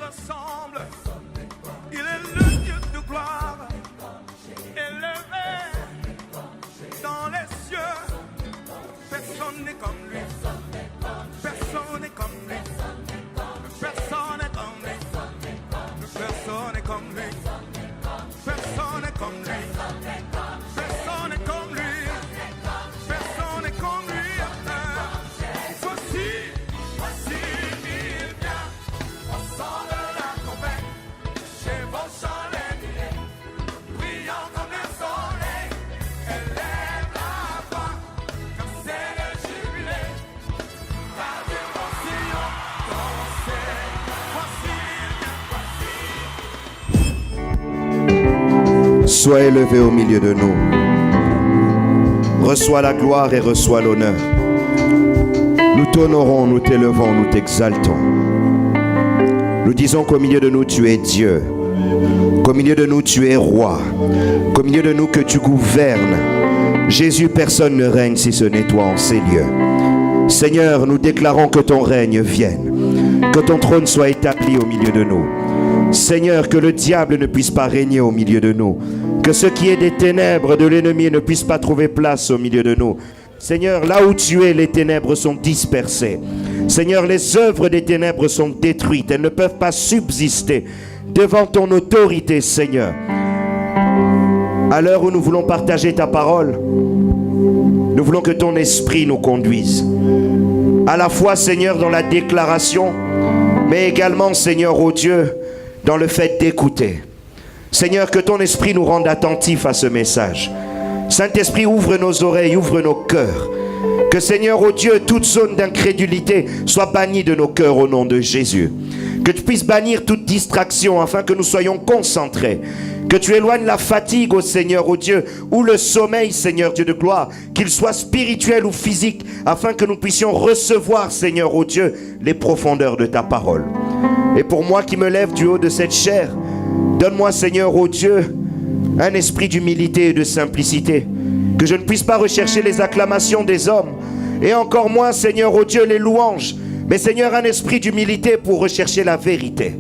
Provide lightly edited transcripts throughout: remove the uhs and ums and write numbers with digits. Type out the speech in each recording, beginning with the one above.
ressemble. Il est le Dieu de gloire, élevé dans les cieux. Personne n'est comme lui. Personne n'est comme lui. Personne n'est comme lui. Personne n'est comme lui. Personne n'est comme lui. Personne n'est comme lui. Personne n'est comme lui. Voici, il vient. Au son de la trompette, chevauchant les nuées, brillant comme le soleil. Élève la voix, comme c'est le jubilé. Radio Sion, dansez. Voici, il vient. Sois élevé au milieu de nous. Reçois la gloire et reçois l'honneur. Nous t'honorons, nous t'élevons, nous t'exaltons. Nous disons qu'au milieu de nous, tu es Dieu. Qu'au milieu de nous, tu es roi. Qu'au milieu de nous, que tu gouvernes. Jésus, personne ne règne si ce n'est toi en ces lieux. Seigneur, nous déclarons que ton règne vienne. Que ton trône soit établi au milieu de nous. Seigneur, que le diable ne puisse pas régner au milieu de nous. Que ce qui est des ténèbres de l'ennemi ne puisse pas trouver place au milieu de nous. Seigneur, là où tu es, les ténèbres sont dispersées. Seigneur, les œuvres des ténèbres sont détruites. Elles ne peuvent pas subsister devant ton autorité, Seigneur. À l'heure où nous voulons partager ta parole, nous voulons que ton esprit nous conduise. À la fois, Seigneur, dans la déclaration, mais également, Seigneur, ô Dieu, dans le fait d'écouter. Seigneur, que ton esprit nous rende attentifs à ce message. Saint-Esprit, ouvre nos oreilles, ouvre nos cœurs. Que Seigneur, ô Dieu, toute zone d'incrédulité soit bannie de nos cœurs au nom de Jésus. Que tu puisses bannir toute distraction afin que nous soyons concentrés. Que tu éloignes la fatigue, ô Seigneur, ô Dieu, ou le sommeil, Seigneur Dieu de gloire, qu'il soit spirituel ou physique, afin que nous puissions recevoir, Seigneur, ô Dieu, les profondeurs de ta parole. Et pour moi qui me lève du haut de cette chair, donne-moi, Seigneur, ô Dieu, un esprit d'humilité et de simplicité. Que je ne puisse pas rechercher les acclamations des hommes. Et encore moins, Seigneur, ô Dieu, les louanges. Mais Seigneur, un esprit d'humilité pour rechercher la vérité.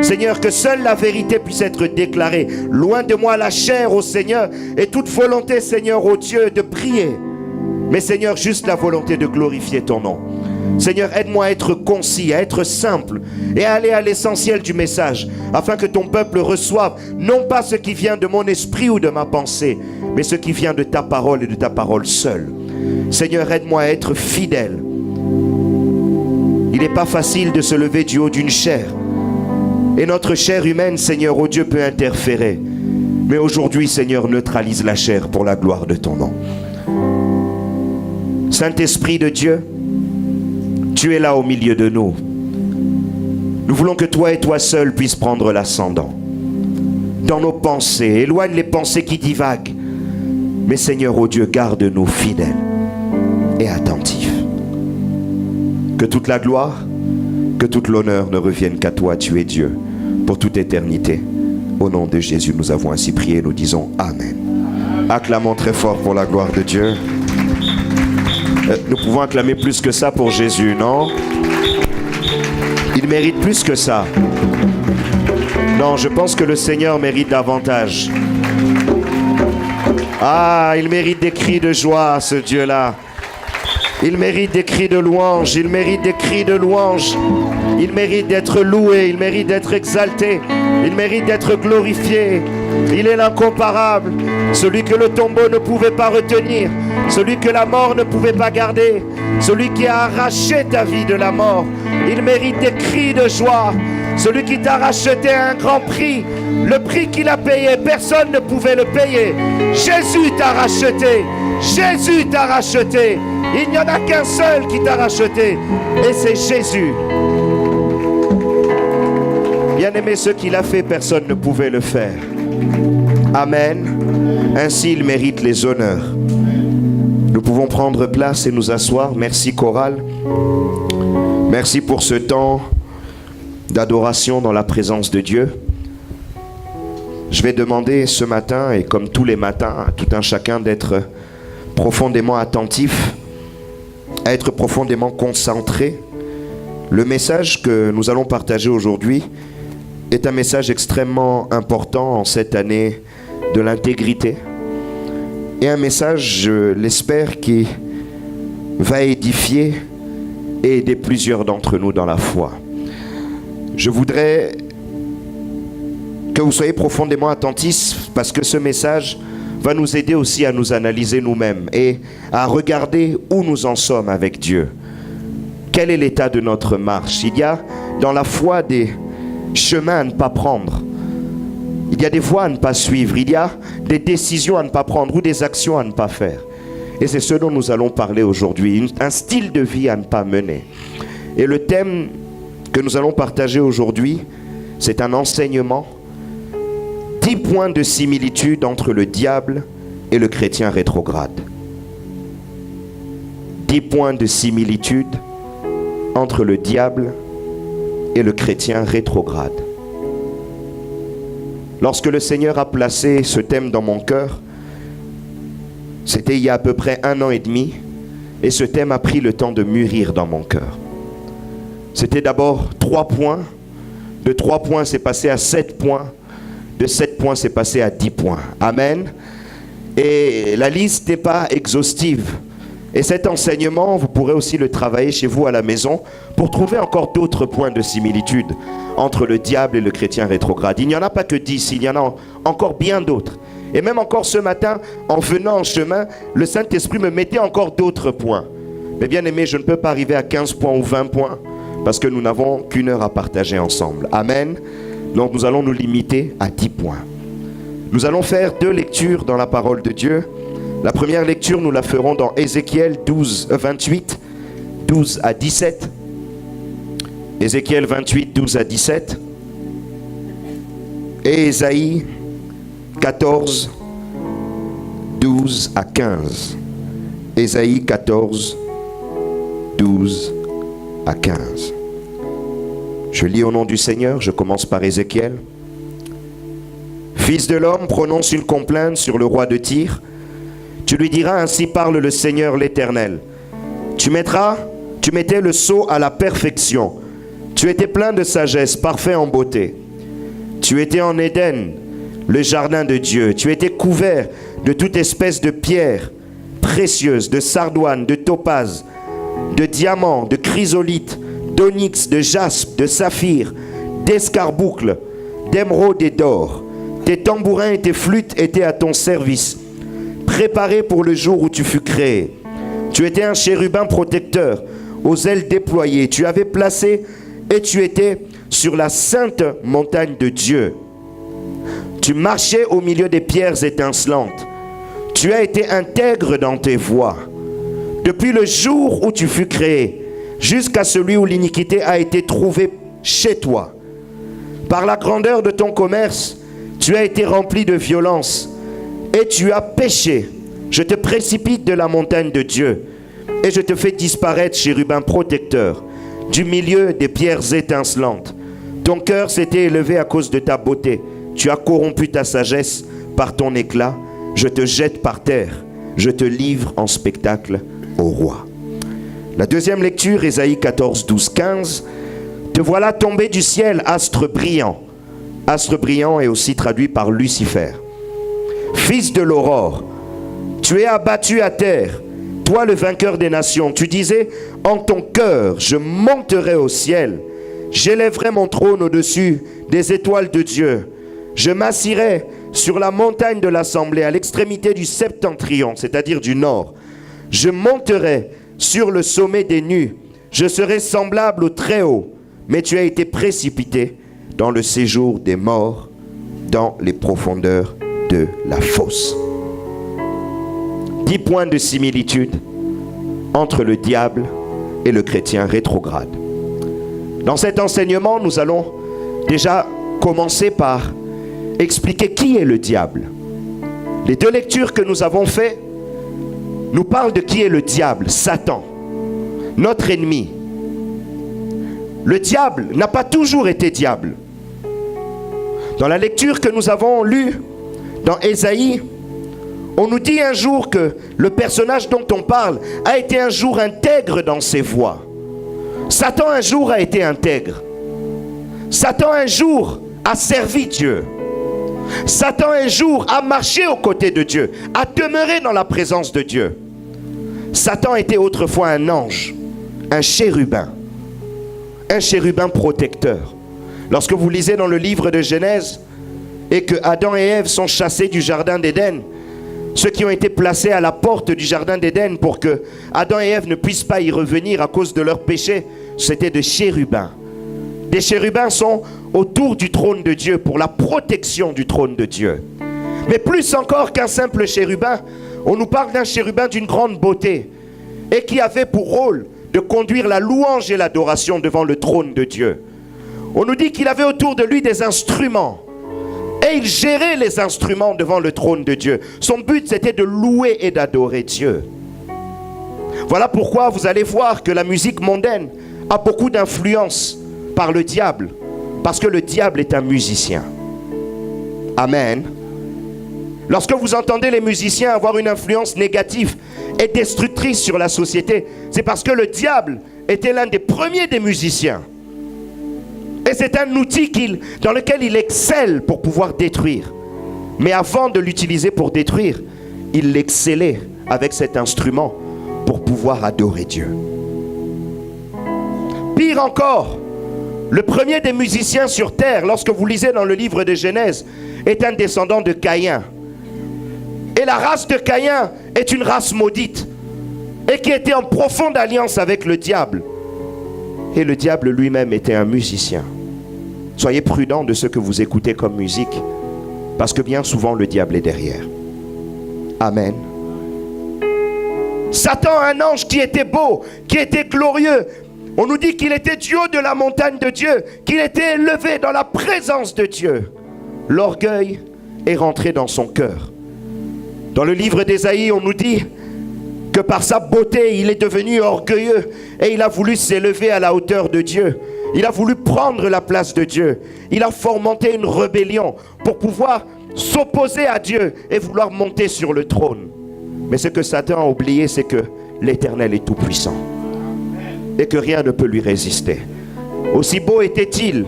Seigneur, que seule la vérité puisse être déclarée. Loin de moi la chair, ô Seigneur, et toute volonté, Seigneur, ô Dieu, de prier. Mais Seigneur, juste la volonté de glorifier ton nom. Seigneur, aide-moi à être concis, à être simple et à aller à l'essentiel du message afin que ton peuple reçoive non pas ce qui vient de mon esprit ou de ma pensée, mais ce qui vient de ta parole et de ta parole seule. Seigneur, aide-moi à être fidèle. Il n'est pas facile de se lever du haut d'une chair. Et notre chair humaine, Seigneur, ô Dieu, peut interférer. Mais aujourd'hui, Seigneur, neutralise la chair pour la gloire de ton nom. Saint-Esprit de Dieu, tu es là au milieu de nous. Nous voulons que toi et toi seul puisses prendre l'ascendant. Dans nos pensées, éloigne les pensées qui divaguent. Mais Seigneur, ô Dieu, garde-nous fidèles et attentifs. Que toute la gloire, que toute l'honneur ne revienne qu'à toi, tu es Dieu, pour toute éternité. Au nom de Jésus, nous avons ainsi prié, nous disons Amen. Acclamons très fort pour la gloire de Dieu. Nous pouvons acclamer plus que ça pour Jésus, non? Il mérite plus que ça. Non, je pense que le Seigneur mérite davantage. Ah, il mérite des cris de joie, ce Dieu-là. Il mérite des cris de louange, il mérite des cris de louange. Il mérite d'être loué, il mérite d'être exalté, il mérite d'être glorifié. Il est l'incomparable, celui que le tombeau ne pouvait pas retenir, celui que la mort ne pouvait pas garder, celui qui a arraché ta vie de la mort. Il mérite des cris de joie, celui qui t'a racheté à un grand prix. Le prix qu'il a payé, personne ne pouvait le payer. Jésus t'a racheté, Jésus t'a racheté. Il n'y en a qu'un seul qui t'a racheté, et c'est Jésus. Bien-aimé, ce qu'il a fait, personne ne pouvait le faire. Amen. Ainsi, il mérite les honneurs. Nous pouvons prendre place et nous asseoir. Merci, chorale. Merci pour ce temps d'adoration dans la présence de Dieu. Je vais demander ce matin, et comme tous les matins, à tout un chacun d'être profondément attentif, à être profondément concentré. Le message que nous allons partager aujourd'hui est un message extrêmement important en cette année de l'intégrité. Et un message, je l'espère, qui va édifier et aider plusieurs d'entre nous dans la foi. Je voudrais que vous soyez profondément attentifs parce que ce message va nous aider aussi à nous analyser nous-mêmes et à regarder où nous en sommes avec Dieu. Quel est l'état de notre marche? Il y a dans la foi des chemins à ne pas prendre. Il y a des voies à ne pas suivre. Il y a des décisions à ne pas prendre ou des actions à ne pas faire. Et c'est ce dont nous allons parler aujourd'hui. Un style de vie à ne pas mener. Et le thème que nous allons partager aujourd'hui, c'est un enseignement. 10 points de similitude entre le diable et le chrétien rétrograde. 10 points de similitude entre le diable et le chrétien rétrograde. Lorsque le Seigneur a placé ce thème dans mon cœur, c'était il y a à peu près 1 an et demi, et ce thème a pris le temps de mûrir dans mon cœur. C'était d'abord 3 points, de 3 points c'est passé à 7 points, de 7 points c'est passé à 10 points. Amen. Et la liste n'est pas exhaustive. Et cet enseignement, vous pourrez aussi le travailler chez vous à la maison pour trouver encore d'autres points de similitude entre le diable et le chrétien rétrograde. Il n'y en a pas que 10, il y en a encore bien d'autres. Et même encore ce matin, en venant en chemin, le Saint-Esprit me mettait encore d'autres points. Mais bien aimé, je ne peux pas arriver à 15 points ou 20 points parce que nous n'avons qu'une heure à partager ensemble. Amen. Donc nous allons nous limiter à 10 points. Nous allons faire 2 lectures dans la parole de Dieu. La première lecture, nous la ferons dans Ézéchiel 28, 12 à 17. Ézéchiel 28, 12 à 17. Et Ésaïe 14, 12 à 15. Ésaïe 14, 12 à 15. Je lis au nom du Seigneur, je commence par Ézéchiel. Fils de l'homme, prononce une complainte sur le roi de Tyr. Tu lui diras, ainsi parle le Seigneur l'Éternel. Tu mettais le sceau à la perfection. Tu étais plein de sagesse, parfait en beauté. Tu étais en Éden, le jardin de Dieu. Tu étais couvert de toute espèce de pierres précieuses, de sardoine, de topaze, de diamants, de chrysolite, d'onyx, de jaspe, de saphir, d'escarboucle, d'émeraude et d'or. Tes tambourins et tes flûtes étaient à ton service, préparés pour le jour où tu fus créé. Tu étais un chérubin protecteur, aux ailes déployées. Tu avais placé et tu étais sur la sainte montagne de Dieu. Tu marchais au milieu des pierres étincelantes. Tu as été intègre dans tes voies. Depuis le jour où tu fus créé, jusqu'à celui où l'iniquité a été trouvée chez toi. Par la grandeur de ton commerce, tu as été rempli de violence et tu as péché. Je te précipite de la montagne de Dieu et je te fais disparaître, chérubin protecteur, du milieu des pierres étincelantes. Ton cœur s'était élevé à cause de ta beauté. Tu as corrompu ta sagesse par ton éclat. Je te jette par terre. Je te livre en spectacle au roi. La deuxième lecture, Ésaïe 14, 12, 15. Te voilà tombé du ciel, astre brillant. Astre brillant est aussi traduit par Lucifer. Fils de l'aurore, tu es abattu à terre, toi le vainqueur des nations. Tu disais en ton cœur, je monterai au ciel, j'élèverai mon trône au-dessus des étoiles de Dieu. Je m'assirai sur la montagne de l'assemblée, à l'extrémité du septentrion, c'est-à-dire du nord. Je monterai sur le sommet des nues, je serai semblable au Très-Haut, mais tu as été précipité dans le séjour des morts, dans les profondeurs de la fosse. 10 points de similitude entre le diable et le chrétien rétrograde. Dans cet enseignement, nous allons déjà commencer par expliquer qui est le diable. Les 2 lectures que nous avons faites nous parlent de qui est le diable, Satan, notre ennemi. Le diable n'a pas toujours été diable. Dans la lecture que nous avons lue dans Ésaïe, on nous dit un jour que le personnage dont on parle a été un jour intègre dans ses voies. Satan un jour a été intègre. Satan un jour a servi Dieu. Satan un jour a marché aux côtés de Dieu, a demeuré dans la présence de Dieu. Satan était autrefois un ange, un chérubin protecteur. Lorsque vous lisez dans le livre de Genèse et que Adam et Ève sont chassés du jardin d'Éden, ceux qui ont été placés à la porte du jardin d'Éden pour que Adam et Ève ne puissent pas y revenir à cause de leur péché, c'était des chérubins. Des chérubins sont autour du trône de Dieu pour la protection du trône de Dieu. Mais plus encore qu'un simple chérubin, on nous parle d'un chérubin d'une grande beauté et qui avait pour rôle de conduire la louange et l'adoration devant le trône de Dieu. On nous dit qu'il avait autour de lui des instruments et il gérait les instruments devant le trône de Dieu. Son but, c'était de louer et d'adorer Dieu. Voilà pourquoi vous allez voir que la musique mondaine a beaucoup d'influence par le diable, parce que le diable est un musicien. Amen. Lorsque vous entendez les musiciens avoir une influence négative et destructrice sur la société, c'est parce que le diable était l'un des premiers des musiciens. Et c'est un outil dans lequel il excelle pour pouvoir détruire. Mais avant de l'utiliser pour détruire, il excellait avec cet instrument pour pouvoir adorer Dieu. Pire encore, le premier des musiciens sur terre, lorsque vous lisez dans le livre de Genèse, est un descendant de Caïn. Et la race de Caïn est une race maudite et qui était en profonde alliance avec le diable. Et le diable lui-même était un musicien. Soyez prudents de ce que vous écoutez comme musique, parce que bien souvent le diable est derrière. Amen. Satan, un ange qui était beau, qui était glorieux. On nous dit qu'il était du haut de la montagne de Dieu, qu'il était élevé dans la présence de Dieu. L'orgueil est rentré dans son cœur. Dans le livre d'Ésaïe, on nous dit que par sa beauté, il est devenu orgueilleux et il a voulu s'élever à la hauteur de Dieu. Il a voulu prendre la place de Dieu. Il a fomenté une rébellion pour pouvoir s'opposer à Dieu et vouloir monter sur le trône. Mais ce que Satan a oublié, c'est que l'Éternel est tout-puissant et que rien ne peut lui résister. Aussi beau était-il,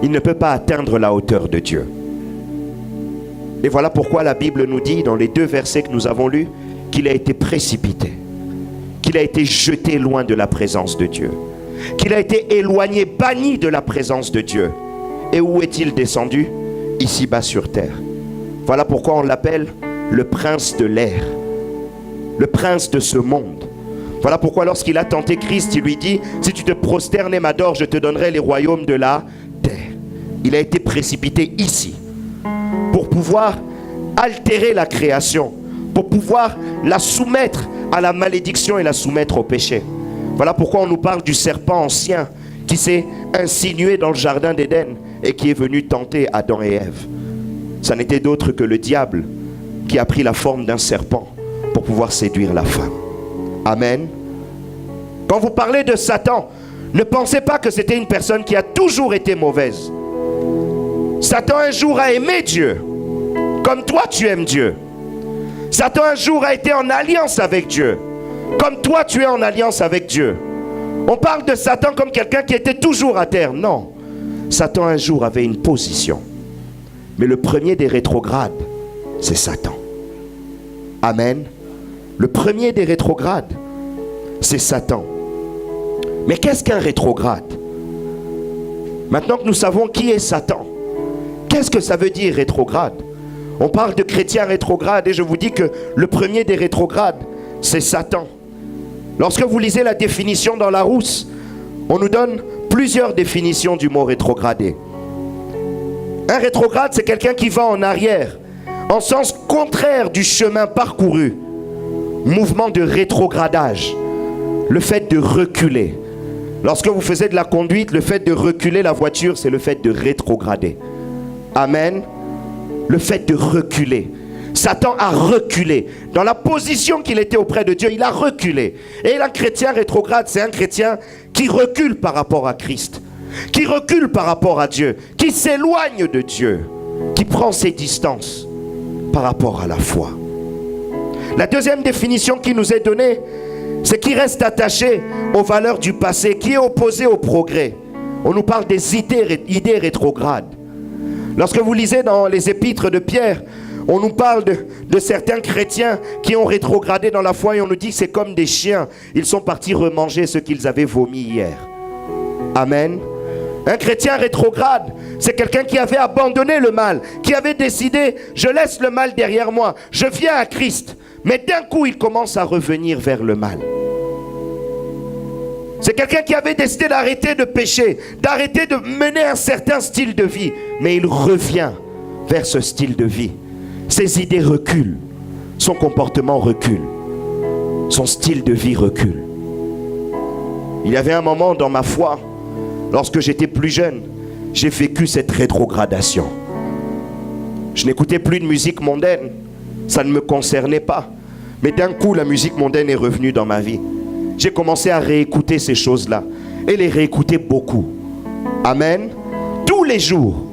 il ne peut pas atteindre la hauteur de Dieu. Et voilà pourquoi la Bible nous dit, dans les 2 versets que nous avons lus, qu'il a été précipité, qu'il a été jeté loin de la présence de Dieu, qu'il a été éloigné, banni de la présence de Dieu. Et où est-il descendu? Ici-bas sur terre. Voilà pourquoi on l'appelle le prince de l'air, le prince de ce monde. Voilà pourquoi lorsqu'il a tenté Christ, il lui dit, si tu te prosternes et m'adores, je te donnerai les royaumes de la terre. Il a été précipité ici pour pouvoir altérer la création, pour pouvoir la soumettre à la malédiction et la soumettre au péché. Voilà pourquoi on nous parle du serpent ancien qui s'est insinué dans le jardin d'Éden et qui est venu tenter Adam et Ève. Ça n'était d'autre que le diable qui a pris la forme d'un serpent pour pouvoir séduire la femme. Amen. Quand vous parlez de Satan, ne pensez pas que c'était une personne qui a toujours été mauvaise. Satan un jour a aimé Dieu, comme toi tu aimes Dieu. Satan un jour a été en alliance avec Dieu, comme toi tu es en alliance avec Dieu. On parle de Satan comme quelqu'un qui était toujours à terre. Non, Satan un jour avait une position. Mais le premier des rétrogrades, c'est Satan. Amen. Le premier des rétrogrades, c'est Satan. Mais qu'est-ce qu'un rétrograde? Maintenant que nous savons qui est Satan, qu'est-ce que ça veut dire rétrograde? On parle de chrétiens rétrogrades et je vous dis que le premier des rétrogrades, c'est Satan. Lorsque vous lisez la définition dans Larousse, on nous donne plusieurs définitions du mot rétrogradé. Un rétrograde, c'est quelqu'un qui va en arrière, en sens contraire du chemin parcouru. Mouvement de rétrogradage, le fait de reculer. Lorsque vous faisiez de la conduite, le fait de reculer la voiture, c'est le fait de rétrograder. Amen. Le fait de reculer. Satan a reculé. Dans la position qu'il était auprès de Dieu, il a reculé. Et un chrétien rétrograde, c'est un chrétien qui recule par rapport à Christ, qui recule par rapport à Dieu, qui s'éloigne de Dieu, qui prend ses distances par rapport à la foi. La deuxième définition qui nous est donnée, c'est qui reste attaché aux valeurs du passé, qui est opposé au progrès. On nous parle des idées rétrogrades. Lorsque vous lisez dans les épîtres de Pierre, on nous parle de certains chrétiens qui ont rétrogradé dans la foi et on nous dit que c'est comme des chiens. Ils sont partis remanger ce qu'ils avaient vomi hier. Amen. Un chrétien rétrograde, c'est quelqu'un qui avait abandonné le mal, qui avait décidé, je laisse le mal derrière moi, je viens à Christ. Mais d'un coup, il commence à revenir vers le mal. C'est quelqu'un qui avait décidé d'arrêter de pécher, d'arrêter de mener un certain style de vie. Mais il revient vers ce style de vie. Ses idées reculent, son comportement recule, son style de vie recule. Il y avait un moment dans ma foi, lorsque j'étais plus jeune, j'ai vécu cette rétrogradation. Je n'écoutais plus de musique mondaine, ça ne me concernait pas. Mais d'un coup, la musique mondaine est revenue dans ma vie. J'ai commencé à réécouter ces choses-là et les réécouter beaucoup. Amen. Tous les jours.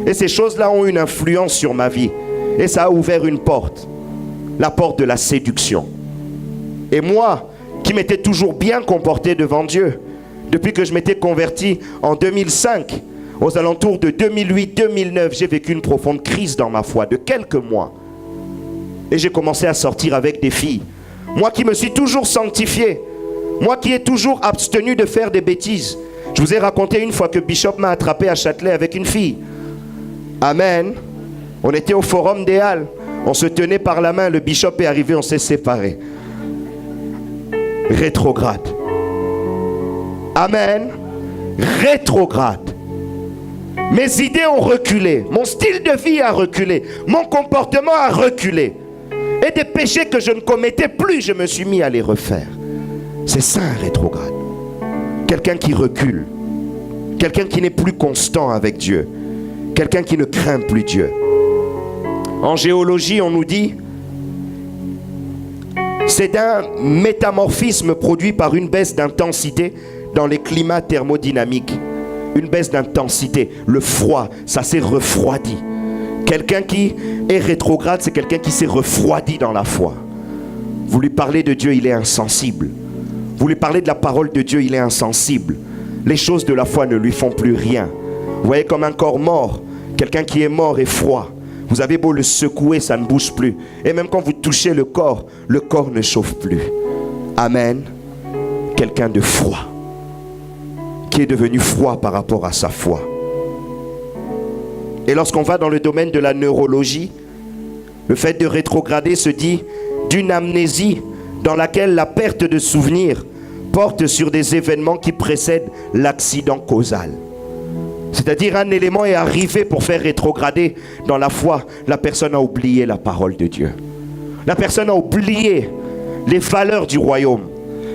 Et ces choses-là ont une influence sur ma vie. Et ça a ouvert une porte. La porte de la séduction. Et moi, qui m'étais toujours bien comporté devant Dieu, depuis que je m'étais converti en 2005, aux alentours de 2008-2009, j'ai vécu une profonde crise dans ma foi de quelques mois. Et j'ai commencé à sortir avec des filles. Moi qui me suis toujours sanctifié, moi qui ai toujours abstenu de faire des bêtises. Je vous ai raconté une fois que Bishop m'a attrapé à Châtelet avec une fille. Amen. On était au Forum des Halles. On se tenait par la main. Le Bishop est arrivé, on s'est séparés. Rétrograde. Amen. Rétrograde. Mes idées ont reculé. Mon style de vie a reculé. Mon comportement a reculé. Et des péchés que je ne commettais plus, je me suis mis à les refaire. C'est ça un rétrograde. Quelqu'un qui recule. Quelqu'un qui n'est plus constant avec Dieu. Quelqu'un qui ne craint plus Dieu. En géologie, on nous dit c'est un métamorphisme produit par une baisse d'intensité dans les climats thermodynamiques. Une baisse d'intensité. Le froid, ça s'est refroidi. Quelqu'un qui est rétrograde, c'est quelqu'un qui s'est refroidi dans la foi. Vous lui parlez de Dieu, il est insensible. Vous lui parlez de la parole de Dieu, il est insensible. Les choses de la foi ne lui font plus rien. Vous voyez comme un corps mort. Quelqu'un qui est mort est froid. Vous avez beau le secouer, ça ne bouge plus. Et même quand vous touchez le corps ne chauffe plus. Amen. Quelqu'un de froid. Qui est devenu froid par rapport à sa foi. Et lorsqu'on va dans le domaine de la neurologie, le fait de rétrograder se dit d'une amnésie dans laquelle la perte de souvenirs porte sur des événements qui précèdent l'accident causal. C'est-à-dire un élément est arrivé pour faire rétrograder dans la foi. La personne a oublié la parole de Dieu. La personne a oublié les valeurs du royaume.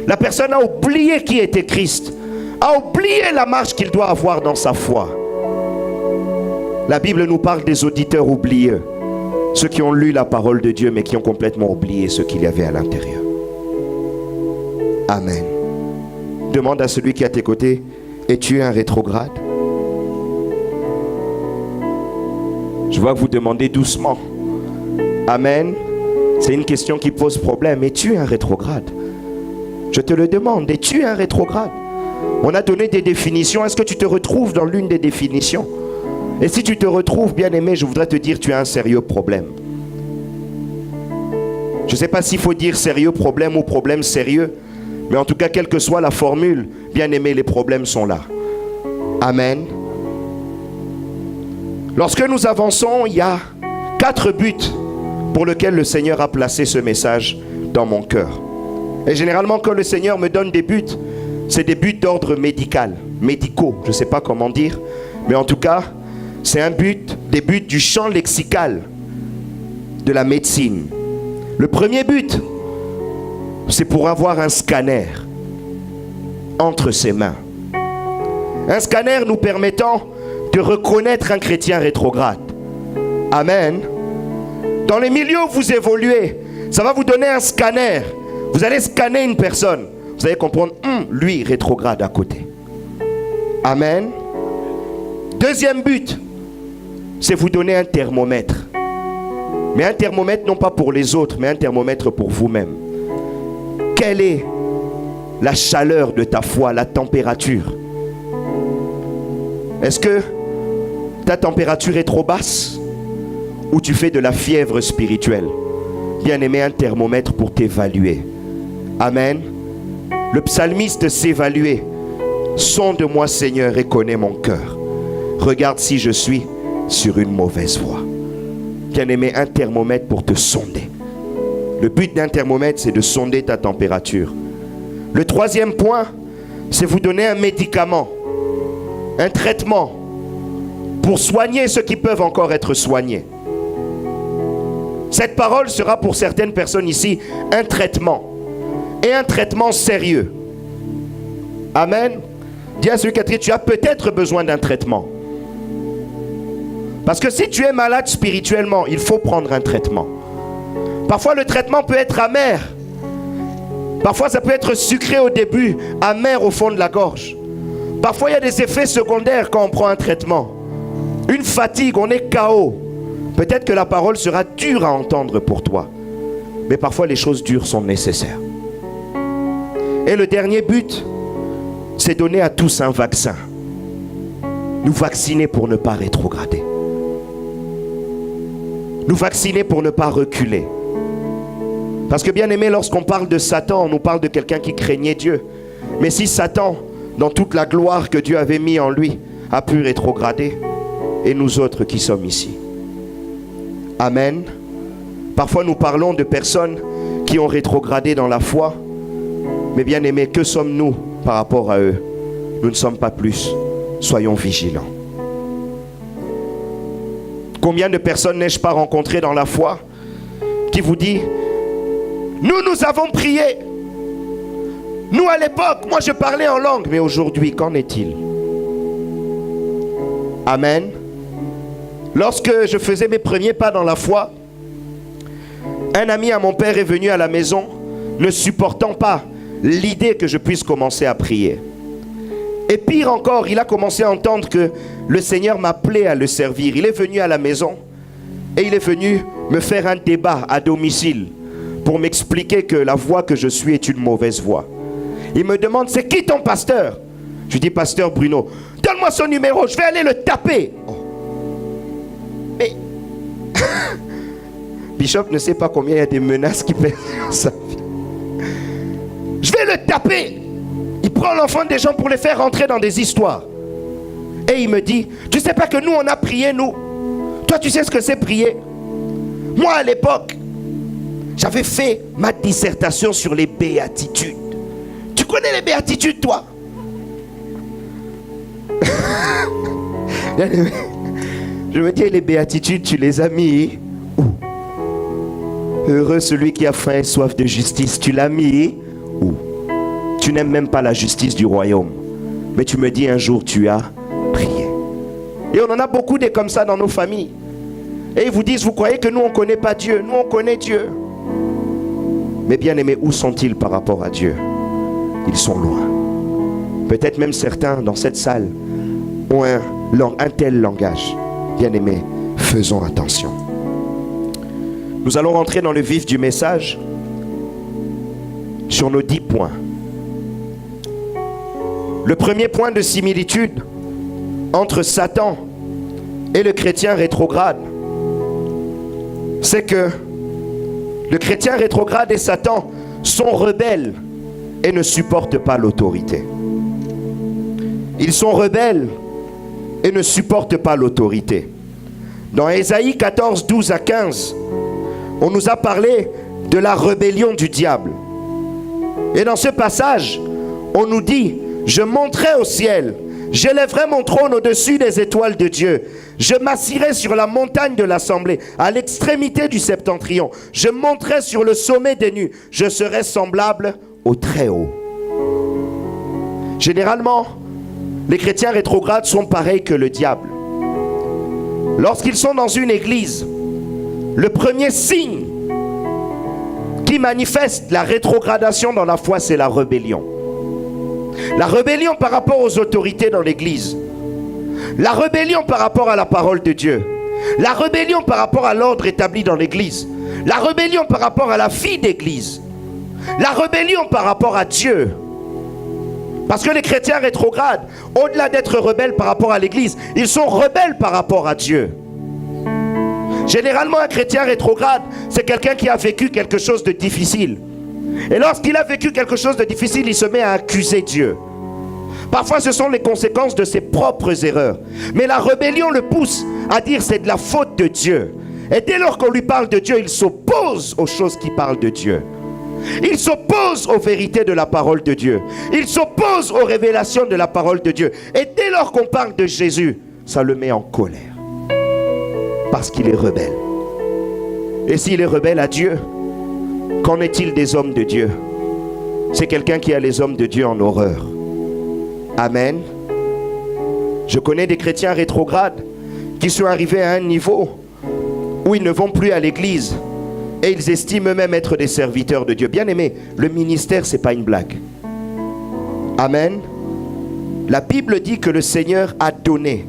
La personne a oublié qui était Christ. A oublié la marche qu'il doit avoir dans sa foi. La Bible nous parle des auditeurs oublieux. Ceux qui ont lu la parole de Dieu mais qui ont complètement oublié ce qu'il y avait à l'intérieur. Amen. Demande à celui qui est à tes côtés, es-tu un rétrograde? Je vois que vous demandez doucement. Amen. C'est une question qui pose problème. Es-tu un rétrograde? Je te le demande, es-tu un rétrograde? On a donné des définitions. Est-ce que tu te retrouves dans l'une des définitions? Et si tu te retrouves, bien aimé, je voudrais te dire tu as un sérieux problème. Je ne sais pas s'il faut dire sérieux problème ou problème sérieux. Mais en tout cas, quelle que soit la formule, bien aimé, les problèmes sont là. Amen. Lorsque nous avançons, il y a 4 buts pour lesquels le Seigneur a placé ce message dans mon cœur. Et généralement, quand le Seigneur me donne des buts, c'est des buts d'ordre médical, médicaux, je ne sais pas comment dire. Mais en tout cas, c'est des buts du champ lexical de la médecine. Le premier but, c'est pour avoir un scanner entre ses mains. Un scanner nous permettant de reconnaître un chrétien rétrograde. Amen. Dans les milieux où vous évoluez, ça va vous donner un scanner. Vous allez scanner une personne. Vous allez comprendre, lui rétrograde à côté. Amen. Deuxième but, c'est vous donner un thermomètre. Mais un thermomètre non pas pour les autres, mais un thermomètre pour vous-même. Quelle est la chaleur de ta foi, la température? Est-ce que Ta température est trop basse ou tu fais de la fièvre spirituelle? Bien-aimé, un thermomètre pour t'évaluer. Amen. Le psalmiste s'évaluait. Sonde-moi, Seigneur, et connais mon cœur. Regarde si je suis sur une mauvaise voie. Bien-aimé, un thermomètre pour te sonder. Le but d'un thermomètre, c'est de sonder ta température. Le troisième point, c'est vous donner un médicament, un traitement pour soigner ceux qui peuvent encore être soignés. Cette parole sera pour certaines personnes ici un traitement, et un traitement sérieux. Amen. Dis à celui qui a dit, tu as peut-être besoin d'un traitement. Parce que si tu es malade spirituellement, il faut prendre un traitement. Parfois le traitement peut être amer. Parfois ça peut être sucré au début, amer au fond de la gorge. Parfois il y a des effets secondaires quand on prend un traitement. Une fatigue, on est KO. Peut-être que la parole sera dure à entendre pour toi. Mais parfois les choses dures sont nécessaires. Et le dernier but, c'est donner à tous un vaccin. Nous vacciner pour ne pas rétrograder. Nous vacciner pour ne pas reculer. Parce que bien aimé, lorsqu'on parle de Satan, on nous parle de quelqu'un qui craignait Dieu. Mais si Satan, dans toute la gloire que Dieu avait mis en lui, a pu rétrograder, et nous autres qui sommes ici. Amen. Parfois nous parlons de personnes qui ont rétrogradé dans la foi. Mais bien aimé, que sommes-nous par rapport à eux? Nous ne sommes pas plus. Soyons vigilants. Combien de personnes n'ai-je pas rencontrées dans la foi qui vous dit, nous avons prié. Nous à l'époque, moi je parlais en langue, mais aujourd'hui, qu'en est-il? Amen. Lorsque je faisais mes premiers pas dans la foi, un ami à mon père est venu à la maison, ne supportant pas l'idée que je puisse commencer à prier. Et pire encore, il a commencé à entendre que le Seigneur m'appelait à le servir. Il est venu à la maison et il est venu me faire un débat à domicile pour m'expliquer que la voie que je suis est une mauvaise voie. Il me demande, c'est qui ton pasteur? Je dis, pasteur Bruno. Donne-moi son numéro, je vais aller le taper. Oh. Mais Bishop ne sait pas combien il y a des menaces qui pèsent sur sa vie. Je vais le taper. Il prend l'enfant des gens pour les faire rentrer dans des histoires. Et il me dit, tu sais pas que nous on a prié, nous? Toi tu sais ce que c'est prier? Moi à l'époque, j'avais fait ma dissertation sur les béatitudes. Tu connais les béatitudes toi? Je me dis, les béatitudes tu les as mis où? Heureux celui qui a faim et soif de justice, tu l'as mis où? Tu n'aimes même pas la justice du royaume. Mais tu me dis un jour tu as prié. Et on en a beaucoup des comme ça dans nos familles. Et ils vous disent, vous croyez que nous on ne connaît pas Dieu? Nous on connaît Dieu. Mais bien aimés, où sont-ils par rapport à Dieu? Ils sont loin. Peut-être même certains dans cette salle ont un tel langage. Bien aimés, faisons attention. Nous allons rentrer dans le vif du message sur nos 10 points. Le premier point de similitude entre Satan et le chrétien rétrograde, c'est que le chrétien rétrograde et Satan sont rebelles et ne supportent pas l'autorité. Ils sont rebelles et ne supportent pas l'autorité. Dans Ésaïe 14, 12 à 15, on nous a parlé de la rébellion du diable. Et dans ce passage, on nous dit, je monterai au ciel, j'élèverai mon trône au-dessus des étoiles de Dieu. Je m'assirai sur la montagne de l'assemblée, à l'extrémité du septentrion. Je monterai sur le sommet des nues. Je serai semblable au Très-Haut. Généralement, les chrétiens rétrogrades sont pareils que le diable. Lorsqu'ils sont dans une église, le premier signe qui manifeste la rétrogradation dans la foi, c'est la rébellion. La rébellion par rapport aux autorités dans l'église. La rébellion par rapport à la parole de Dieu. La rébellion par rapport à l'ordre établi dans l'église. La rébellion par rapport à la vie d'église. La rébellion par rapport à Dieu. Parce que les chrétiens rétrogrades, au-delà d'être rebelles par rapport à l'Église, ils sont rebelles par rapport à Dieu. Généralement, un chrétien rétrograde, c'est quelqu'un qui a vécu quelque chose de difficile. Et lorsqu'il a vécu quelque chose de difficile, il se met à accuser Dieu. Parfois, ce sont les conséquences de ses propres erreurs. Mais la rébellion le pousse à dire c'est de la faute de Dieu. Et dès lors qu'on lui parle de Dieu, il s'oppose aux choses qui parlent de Dieu. Il s'oppose aux vérités de la parole de Dieu. Il s'oppose aux révélations de la parole de Dieu. Et dès lors qu'on parle de Jésus, ça le met en colère. Parce qu'il est rebelle. Et s'il est rebelle à Dieu, qu'en est-il des hommes de Dieu? C'est quelqu'un qui a les hommes de Dieu en horreur. Amen. Je connais des chrétiens rétrogrades qui sont arrivés à un niveau où ils ne vont plus à l'église et ils estiment eux-mêmes être des serviteurs de Dieu. Bien aimé, le ministère, ce n'est pas une blague. Amen. La Bible dit que le Seigneur a donné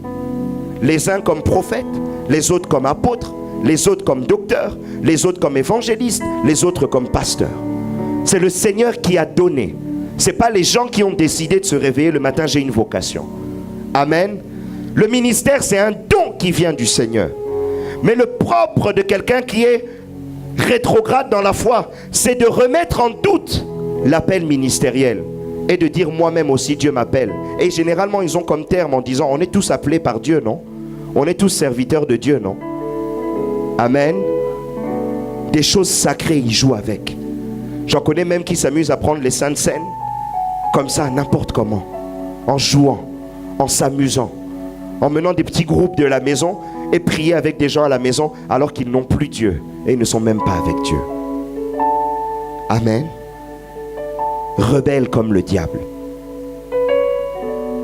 les uns comme prophètes, les autres comme apôtres, les autres comme docteurs, les autres comme évangélistes, les autres comme pasteurs. C'est le Seigneur qui a donné. Ce n'est pas les gens qui ont décidé de se réveiller le matin, j'ai une vocation. Amen. Le ministère, c'est un don qui vient du Seigneur. Mais le propre de quelqu'un qui est rétrograde dans la foi, c'est de remettre en doute l'appel ministériel et de dire moi-même aussi Dieu m'appelle. Et généralement, ils ont comme terme en disant on est tous appelés par Dieu, non? On est tous serviteurs de Dieu, non? Amen. Des choses sacrées, ils jouent avec. J'en connais même qui s'amusent à prendre les saintes scènes comme ça, n'importe comment, en jouant, en s'amusant, en menant des petits groupes de la maison et prier avec des gens à la maison alors qu'ils n'ont plus Dieu et ils ne sont même pas avec Dieu. Amen. Rebelle comme le diable.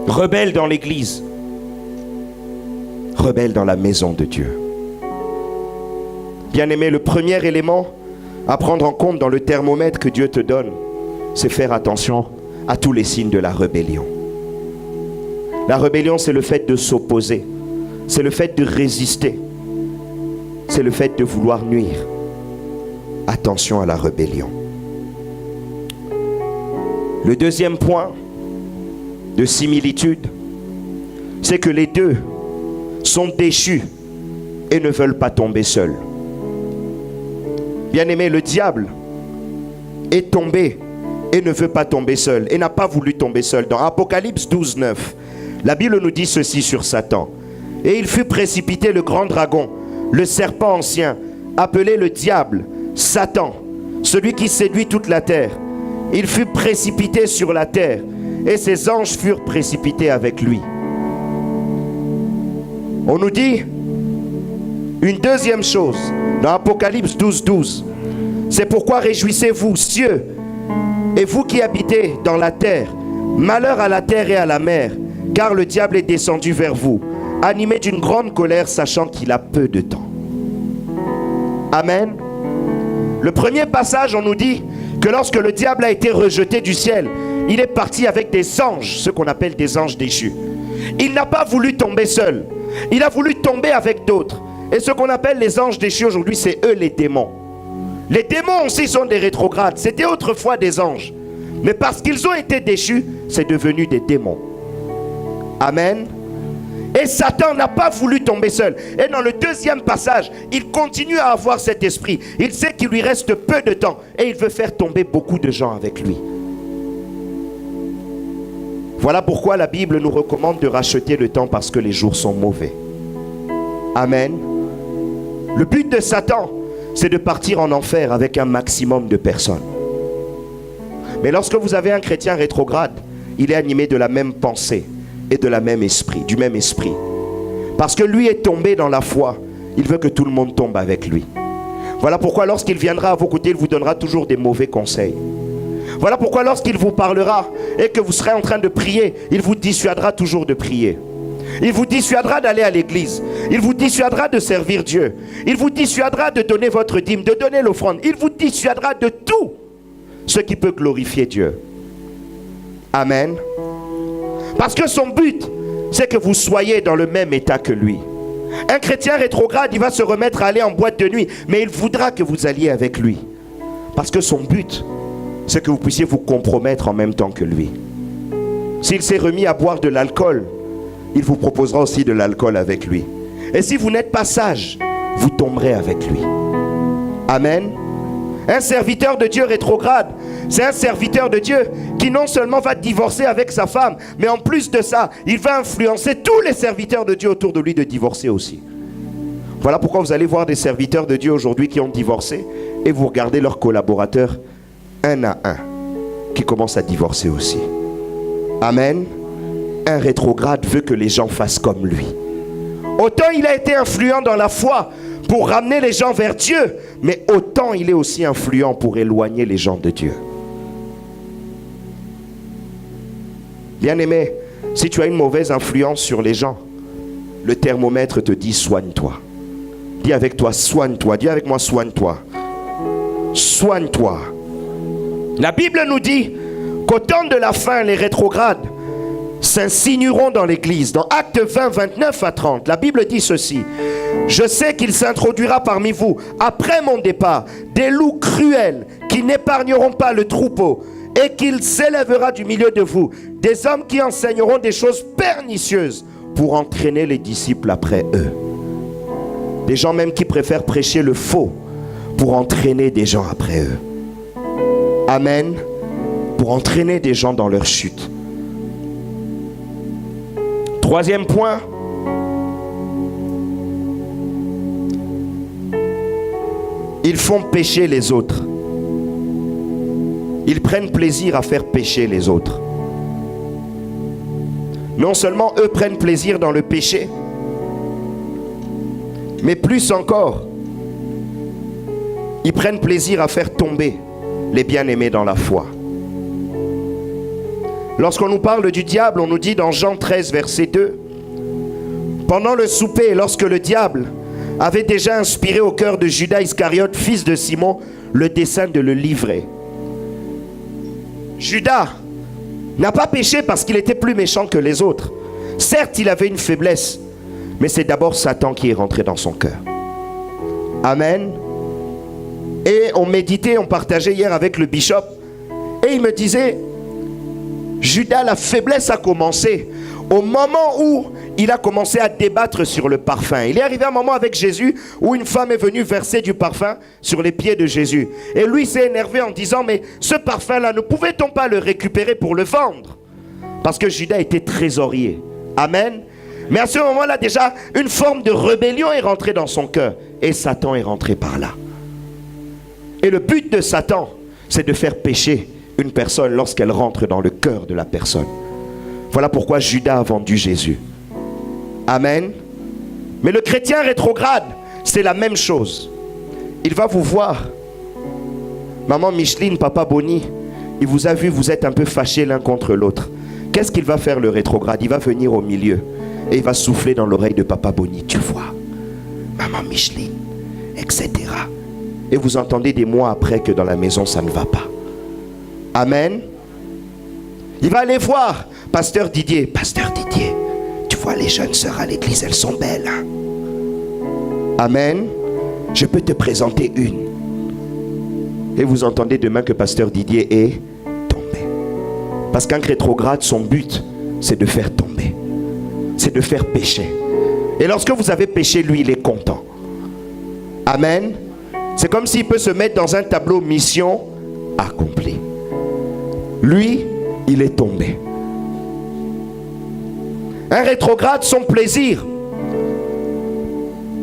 Rebelle dans l'église. Rebelle dans la maison de Dieu. Bien-aimé, le premier élément à prendre en compte dans le thermomètre que Dieu te donne, c'est faire attention à tous les signes de la rébellion. La rébellion, c'est le fait de s'opposer. C'est le fait de résister. C'est le fait de vouloir nuire. Attention à la rébellion. Le deuxième point de similitude, c'est que les deux sont déchus et ne veulent pas tomber seuls. Bien-aimé, le diable est tombé et ne veut pas tomber seul et n'a pas voulu tomber seul. Dans Apocalypse 12, 9, la Bible nous dit ceci sur Satan. Et il fut précipité le grand dragon, le serpent ancien, appelé le diable, Satan, celui qui séduit toute la terre. Il fut précipité sur la terre et ses anges furent précipités avec lui. On nous dit une deuxième chose dans Apocalypse 12, 12. C'est pourquoi réjouissez-vous, cieux, et vous qui habitez dans la terre. Malheur à la terre et à la mer, car le diable est descendu vers vous, animé d'une grande colère, sachant qu'il a peu de temps. Amen. Le premier passage, on nous dit que lorsque le diable a été rejeté du ciel, il est parti avec des anges, ce qu'on appelle des anges déchus. Il n'a pas voulu tomber seul. Il a voulu tomber avec d'autres. Et ce qu'on appelle les anges déchus aujourd'hui, c'est eux les démons. Les démons aussi sont des rétrogrades. C'était autrefois des anges. Mais parce qu'ils ont été déchus, c'est devenu des démons. Amen. Et Satan n'a pas voulu tomber seul. Et dans le deuxième passage, il continue à avoir cet esprit. Il sait qu'il lui reste peu de temps. Et il veut faire tomber beaucoup de gens avec lui. Voilà pourquoi la Bible nous recommande de racheter le temps parce que les jours sont mauvais. Amen. Le but de Satan, c'est de partir en enfer avec un maximum de personnes. Mais lorsque vous avez un chrétien rétrograde, il est animé de la même pensée et de la même esprit, du même esprit. Parce que lui est tombé dans la foi, il veut que tout le monde tombe avec lui. Voilà pourquoi lorsqu'il viendra à vos côtés, il vous donnera toujours des mauvais conseils. Voilà pourquoi lorsqu'il vous parlera et que vous serez en train de prier, il vous dissuadera toujours de prier. Il vous dissuadera d'aller à l'église. Il vous dissuadera de servir Dieu. Il vous dissuadera de donner votre dîme, de donner l'offrande. Il vous dissuadera de tout ce qui peut glorifier Dieu. Amen. Parce que son but, c'est que vous soyez dans le même état que lui. Un chrétien rétrograde, il va se remettre à aller en boîte de nuit, mais il voudra que vous alliez avec lui. Parce que son but, c'est que vous puissiez vous compromettre en même temps que lui. S'il s'est remis à boire de l'alcool, il vous proposera aussi de l'alcool avec lui. Et si vous n'êtes pas sage, vous tomberez avec lui. Amen. Un serviteur de Dieu rétrograde, c'est un serviteur de Dieu qui non seulement va divorcer avec sa femme, mais en plus de ça, il va influencer tous les serviteurs de Dieu autour de lui de divorcer aussi. Voilà pourquoi vous allez voir des serviteurs de Dieu aujourd'hui qui ont divorcé et vous regardez leurs collaborateurs un à un qui commencent à divorcer aussi. Amen. Un rétrograde veut que les gens fassent comme lui. Autant il a été influent dans la foi pour ramener les gens vers Dieu, mais autant il est aussi influent pour éloigner les gens de Dieu. Bien-aimé, si tu as une mauvaise influence sur les gens, le thermomètre te dit soigne-toi. Dis avec toi, soigne-toi. Dis avec moi, soigne-toi. Soigne-toi. La Bible nous dit qu'au temps de la fin, les rétrogrades s'insinueront dans l'église. Dans Actes 20, 29 à 30, la Bible dit ceci. Je sais qu'il s'introduira parmi vous, après mon départ, des loups cruels qui n'épargneront pas le troupeau, et qu'il s'élèvera du milieu de vous des hommes qui enseigneront des choses pernicieuses pour entraîner les disciples après eux. Des gens même qui préfèrent prêcher le faux pour entraîner des gens après eux. Amen. Pour entraîner des gens dans leur chute. Troisième point. Ils font pécher les autres. Ils prennent plaisir à faire pécher les autres. Non seulement eux prennent plaisir dans le péché, mais plus encore, ils prennent plaisir à faire tomber les bien-aimés dans la foi. Lorsqu'on nous parle du diable, on nous dit dans Jean 13, verset 2, pendant le souper, lorsque le diable avait déjà inspiré au cœur de Judas Iscariote, fils de Simon, le dessein de le livrer. Judas n'a pas péché parce qu'il était plus méchant que les autres. Certes, il avait une faiblesse, mais c'est d'abord Satan qui est rentré dans son cœur. Amen. Et on méditait, on partageait hier avec le bishop, et il me disait, Judas, la faiblesse a commencé au moment où il a commencé à débattre sur le parfum. Il est arrivé un moment avec Jésus où une femme est venue verser du parfum sur les pieds de Jésus. Et lui s'est énervé en disant, mais ce parfum-là, ne pouvait-on pas le récupérer pour le vendre? Parce que Judas était trésorier. Amen. Mais à ce moment-là, déjà, une forme de rébellion est rentrée dans son cœur. Et Satan est rentré par là. Et le but de Satan, c'est de faire pécher une personne lorsqu'elle rentre dans le cœur de la personne. Voilà pourquoi Judas a vendu Jésus. Amen. Mais le chrétien rétrograde, c'est la même chose. Il va vous voir. Maman Micheline, papa Bonnie, il vous a vu, vous êtes un peu fâchés l'un contre l'autre. Qu'est-ce qu'il va faire le rétrograde? Il va venir au milieu et il va souffler dans l'oreille de papa Bonnie. Tu vois, maman Micheline, etc. Et vous entendez des mois après que dans la maison, ça ne va pas. Amen. Il va aller voir Pasteur Didier. Pasteur Didier, tu vois les jeunes sœurs à l'église, elles sont belles. Hein? Amen. Je peux te présenter une. Et vous entendez demain que Pasteur Didier est tombé. Parce qu'un rétrograde, son but, c'est de faire tomber. C'est de faire pécher. Et lorsque vous avez péché, lui, il est content. Amen. C'est comme s'il peut se mettre dans un tableau mission accomplie. Lui, il est tombé. Un rétrograde, son plaisir,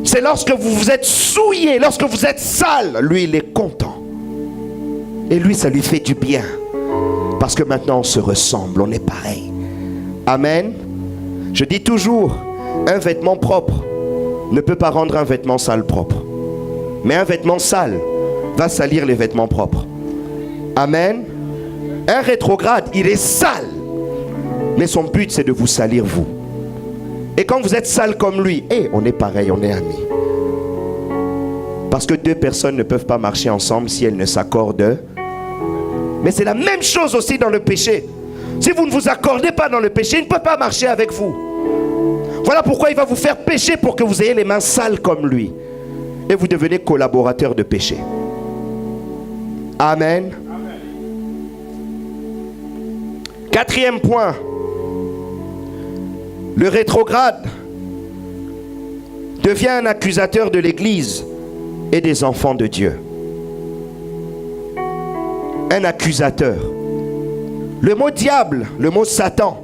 c'est lorsque vous vous êtes souillé, lorsque vous êtes sale, lui, il est content. Et lui, ça lui fait du bien. Parce que maintenant, on se ressemble, on est pareil. Amen. Je dis toujours, un vêtement propre ne peut pas rendre un vêtement sale propre. Mais un vêtement sale va salir les vêtements propres. Amen. Un rétrograde, il est sale. Mais son but, c'est de vous salir vous. Et quand vous êtes sale comme lui, on est pareil, on est amis. Parce que deux personnes ne peuvent pas marcher ensemble si elles ne s'accordent. Mais c'est la même chose aussi dans le péché. Si vous ne vous accordez pas dans le péché, il ne peut pas marcher avec vous. Voilà pourquoi il va vous faire pécher pour que vous ayez les mains sales comme lui. Et vous devenez collaborateur de péché. Amen. Quatrième point. Le rétrograde devient un accusateur de l'Église et des enfants de Dieu. Un accusateur. Le mot diable, le mot Satan,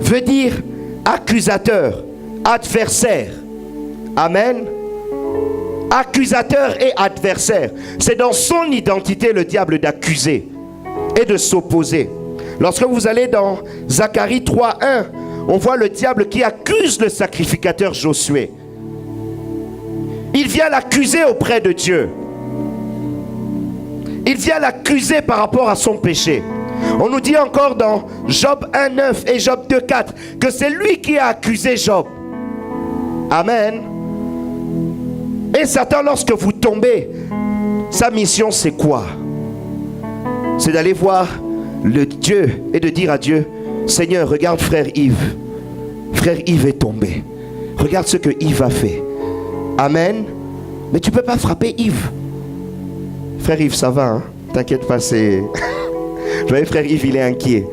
veut dire accusateur, adversaire. Amen. Accusateur et adversaire. C'est dans son identité le diable d'accuser et de s'opposer. Lorsque vous allez dans Zacharie 3:1, on voit le diable qui accuse le sacrificateur Josué. Il vient l'accuser auprès de Dieu. Il vient l'accuser par rapport à son péché. On nous dit encore dans Job 1:9 et Job 2:4 que c'est lui qui a accusé Job. Amen. Et Satan, lorsque vous tombez, sa mission c'est quoi? C'est d'aller voir le Dieu et de dire à Dieu: Seigneur, regarde frère Yves. Frère Yves est tombé. Regarde ce que Yves a fait. Amen. Mais tu ne peux pas frapper Yves. Frère Yves, ça va, hein? T'inquiète pas, c'est... Vous voyez, frère Yves, il est inquiet.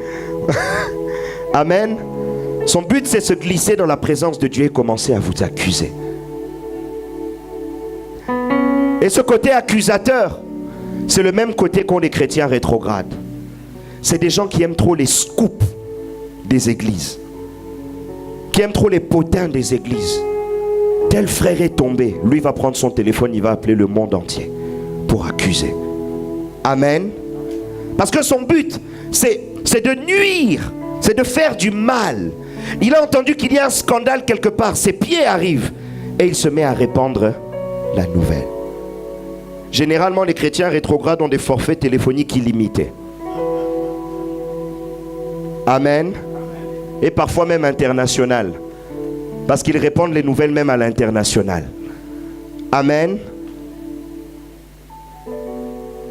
Amen. Son but, c'est se glisser dans la présence de Dieu et commencer à vous accuser. Et ce côté accusateur, c'est le même côté qu'ont les chrétiens rétrogrades. C'est des gens qui aiment trop les scoops des églises, qui aiment trop les potins des églises. Tel frère est tombé, lui va prendre son téléphone, il va appeler le monde entier pour accuser. Amen. Parce que son but, c'est de nuire, c'est de faire du mal. Il a entendu qu'il y a un scandale quelque part, ses pieds arrivent et il se met à répandre la nouvelle. Généralement, les chrétiens rétrogrades ont des forfaits téléphoniques illimités. Amen. Et parfois même international. Parce qu'ils répandent les nouvelles même à l'international. Amen.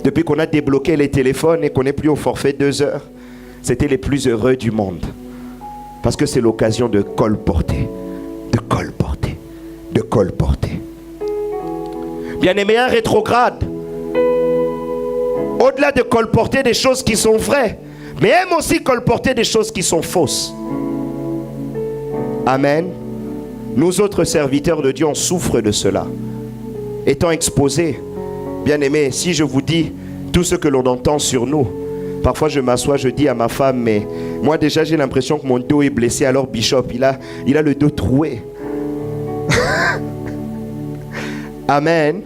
Depuis qu'on a débloqué les téléphones et qu'on n'est plus au forfait 2 heures, c'était les plus heureux du monde. Parce que c'est l'occasion de colporter. De colporter. De colporter. Bien-aimé, un rétrograde, au-delà de colporter des choses qui sont vraies, mais aime aussi colporter des choses qui sont fausses. Amen. Nous autres serviteurs de Dieu, on souffre de cela. Étant exposés, bien-aimés, si je vous dis tout ce que l'on entend sur nous, parfois je m'assois, je dis à ma femme, mais moi déjà j'ai l'impression que mon dos est blessé, alors Bishop, il a le dos troué. Amen.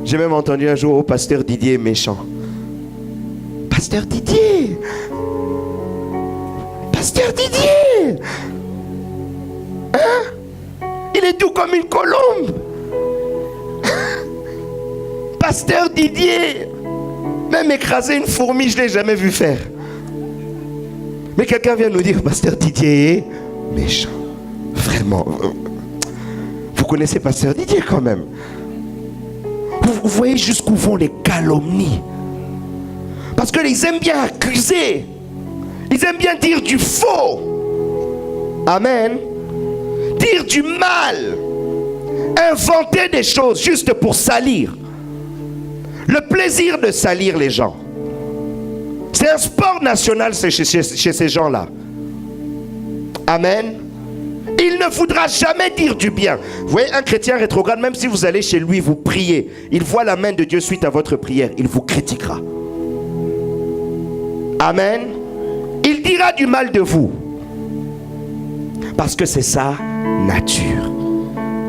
J'ai même entendu un jour, pasteur Didier est méchant. Pasteur Didier! Pasteur Didier! Hein? Il est doux comme une colombe. Pasteur Didier! Même écraser une fourmi, je ne l'ai jamais vu faire. Mais quelqu'un vient nous dire, pasteur Didier est méchant. Vraiment. Vous connaissez pasteur Didier quand même. Vous voyez jusqu'où vont les calomnies. Parce qu'ils aiment bien accuser. Ils aiment bien dire du faux. Amen. Dire du mal. Inventer des choses juste pour salir. Le plaisir de salir les gens. C'est un sport national chez ces gens-là. Amen. Il ne voudra jamais dire du bien. Vous voyez, un chrétien rétrograde, même si vous allez chez lui, vous priez, il voit la main de Dieu suite à votre prière, il vous critiquera. Amen. Il dira du mal de vous. Parce que c'est sa nature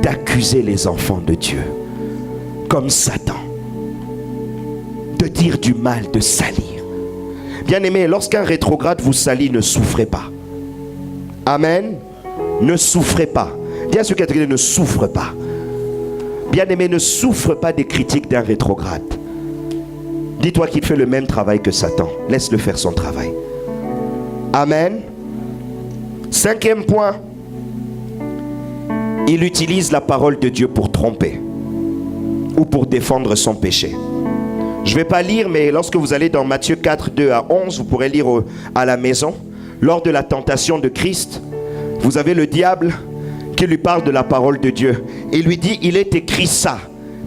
d'accuser les enfants de Dieu. Comme Satan. De dire du mal, de salir. Bien-aimé, lorsqu'un rétrograde vous salit, ne souffrez pas. Amen. Ne souffrez pas. Dis à ceux qui ne souffre pas. Bien-aimé, ne souffre pas des critiques d'un rétrograde. Dis-toi qu'il fait le même travail que Satan. Laisse-le faire son travail. Amen. 5e point. Il utilise la parole de Dieu pour tromper ou pour défendre son péché. Je ne vais pas lire, mais lorsque vous allez dans Matthieu 4, 2 à 11, vous pourrez lire à la maison. Lors de la tentation de Christ, vous avez le diable qui lui parle de la parole de Dieu. Il lui dit, il est écrit ça.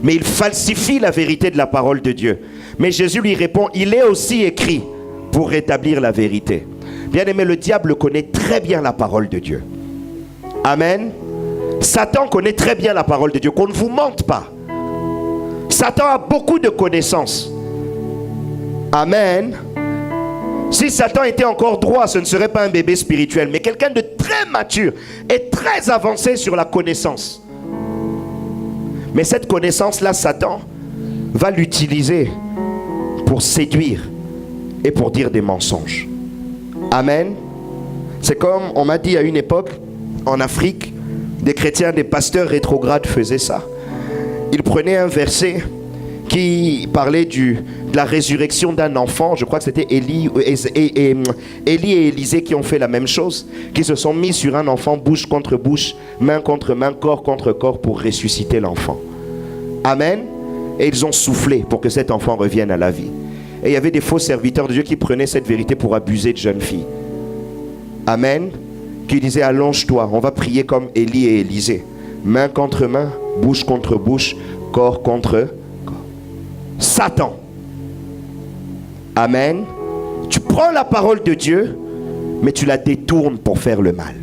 Mais il falsifie la vérité de la parole de Dieu. Mais Jésus lui répond, il est aussi écrit pour rétablir la vérité. Bien-aimé, le diable connaît très bien la parole de Dieu. Amen. Satan connaît très bien la parole de Dieu. Qu'on ne vous mente pas. Satan a beaucoup de connaissances. Amen. Si Satan était encore droit, ce ne serait pas un bébé spirituel, mais quelqu'un de très mature et très avancé sur la connaissance. Mais cette connaissance-là, Satan va l'utiliser pour séduire et pour dire des mensonges. Amen. C'est comme on m'a dit à une époque, en Afrique, des chrétiens, des pasteurs rétrogrades faisaient ça. Ils prenaient un verset qui parlait de la résurrection d'un enfant. Je crois que c'était Élie et Élisée qui ont fait la même chose, qui se sont mis sur un enfant, bouche contre bouche, main contre main, corps contre corps, pour ressusciter l'enfant. Amen. Et ils ont soufflé pour que cet enfant revienne à la vie. Et il y avait des faux serviteurs de Dieu qui prenaient cette vérité pour abuser de jeunes filles. Amen. Qui disaient: allonge-toi, on va prier comme Élie et Élisée. Main contre main, bouche contre bouche, corps contre corps. Satan. Amen. Tu prends la parole de Dieu, mais tu la détournes pour faire le mal.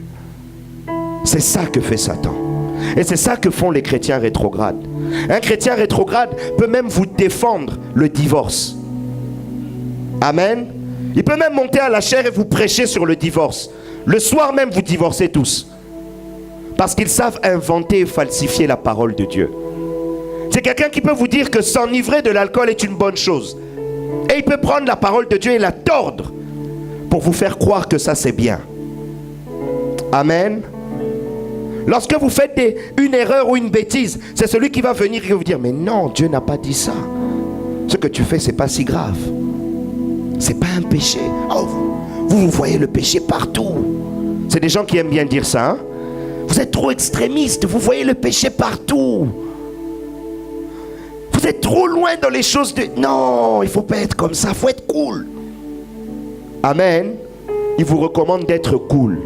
C'est ça que fait Satan. Et c'est ça que font les chrétiens rétrogrades. Un chrétien rétrograde peut même vous défendre le divorce. Amen. Il peut même monter à la chaire et vous prêcher sur le divorce. Le soir même, vous divorcez tous. Parce qu'ils savent inventer et falsifier la parole de Dieu. C'est quelqu'un qui peut vous dire que s'enivrer de l'alcool est une bonne chose. Et il peut prendre la parole de Dieu et la tordre pour vous faire croire que ça c'est bien. Amen. Lorsque vous faites une erreur ou une bêtise, c'est celui qui va venir et vous dire: mais non, Dieu n'a pas dit ça. Ce que tu fais, c'est pas si grave. C'est pas un péché. Oh, vous voyez le péché partout. C'est des gens qui aiment bien dire ça. Hein? Vous êtes trop extrémistes. Vous voyez le péché partout. Vous êtes trop loin dans les choses de... Non, il ne faut pas être comme ça. Il faut être cool. Amen. Il vous recommande d'être cool.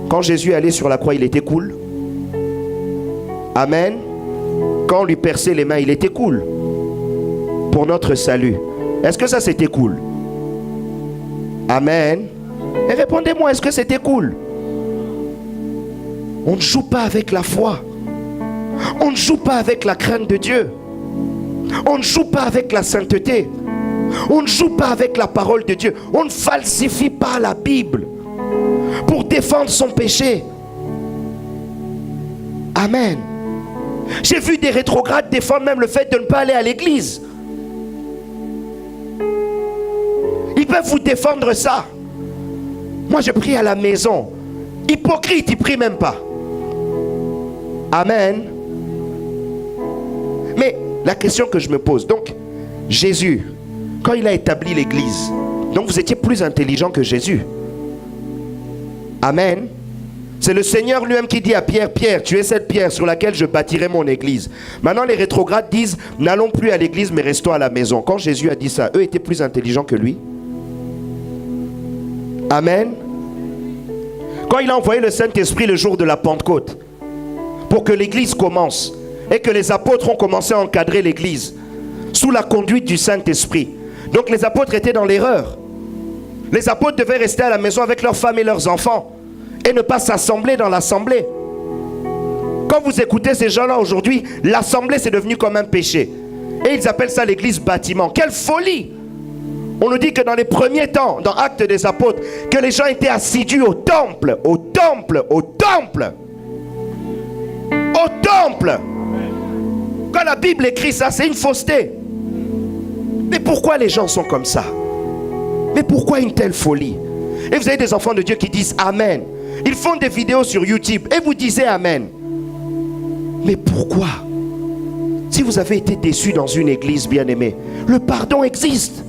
Quand Jésus allait sur la croix, il était cool. Amen. Quand on lui perçait les mains, il était cool. Pour notre salut. Est-ce que ça c'était cool? Amen. Et répondez-moi, est-ce que c'était cool? On ne joue pas avec la foi. On ne joue pas avec la crainte de Dieu. On ne joue pas avec la sainteté. On ne joue pas avec la parole de Dieu. On ne falsifie pas la Bible pour défendre son péché. Amen. J'ai vu des rétrogrades défendre même le fait de ne pas aller à l'église. Ils peuvent vous défendre ça. Moi je prie à la maison. Hypocrite, ils ne prient même pas. Amen. Mais la question que je me pose, donc Jésus, quand il a établi l'église, donc vous étiez plus intelligent que Jésus. Amen. C'est le Seigneur lui-même qui dit à Pierre: Pierre, tu es cette pierre sur laquelle je bâtirai mon église. Maintenant les rétrogrades disent: n'allons plus à l'église mais restons à la maison. Quand Jésus a dit ça, eux étaient plus intelligents que lui. Amen. Quand il a envoyé le Saint-Esprit le jour de la Pentecôte pour que l'église commence et que les apôtres ont commencé à encadrer l'église sous la conduite du Saint-Esprit. Donc les apôtres étaient dans l'erreur. Les apôtres devaient rester à la maison avec leurs femmes et leurs enfants et ne pas s'assembler dans l'assemblée. Quand vous écoutez ces gens-là aujourd'hui, l'assemblée c'est devenu comme un péché. Et ils appellent ça l'église bâtiment. Quelle folie! On nous dit que dans les premiers temps, dans Actes des Apôtres, que les gens étaient assidus au temple, au temple, au temple. Au temple. Quand la Bible écrit ça, c'est une fausseté. Mais pourquoi les gens sont comme ça? Mais pourquoi une telle folie? Et vous avez des enfants de Dieu qui disent Amen. Ils font des vidéos sur YouTube et vous disiez Amen. Mais pourquoi? Si vous avez été déçu dans une église bien-aimée, le pardon existe.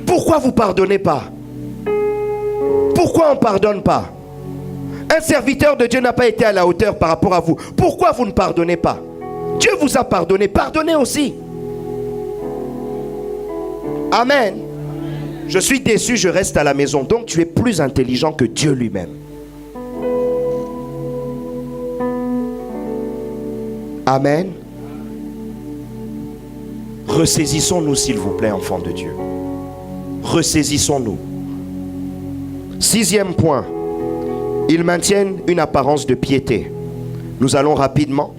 Pourquoi vous ne pardonnez pas? Pourquoi on ne pardonne pas? Un serviteur de Dieu n'a pas été à la hauteur par rapport à vous. Pourquoi vous ne pardonnez pas? Dieu vous a pardonné, pardonnez aussi. Amen. Je suis déçu, je reste à la maison. Donc tu es plus intelligent que Dieu lui-même. Amen. Ressaisissons-nous s'il vous plaît, enfants de Dieu. Ressaisissons-nous. Sixième point, ils maintiennent une apparence de piété. Nous allons rapidement.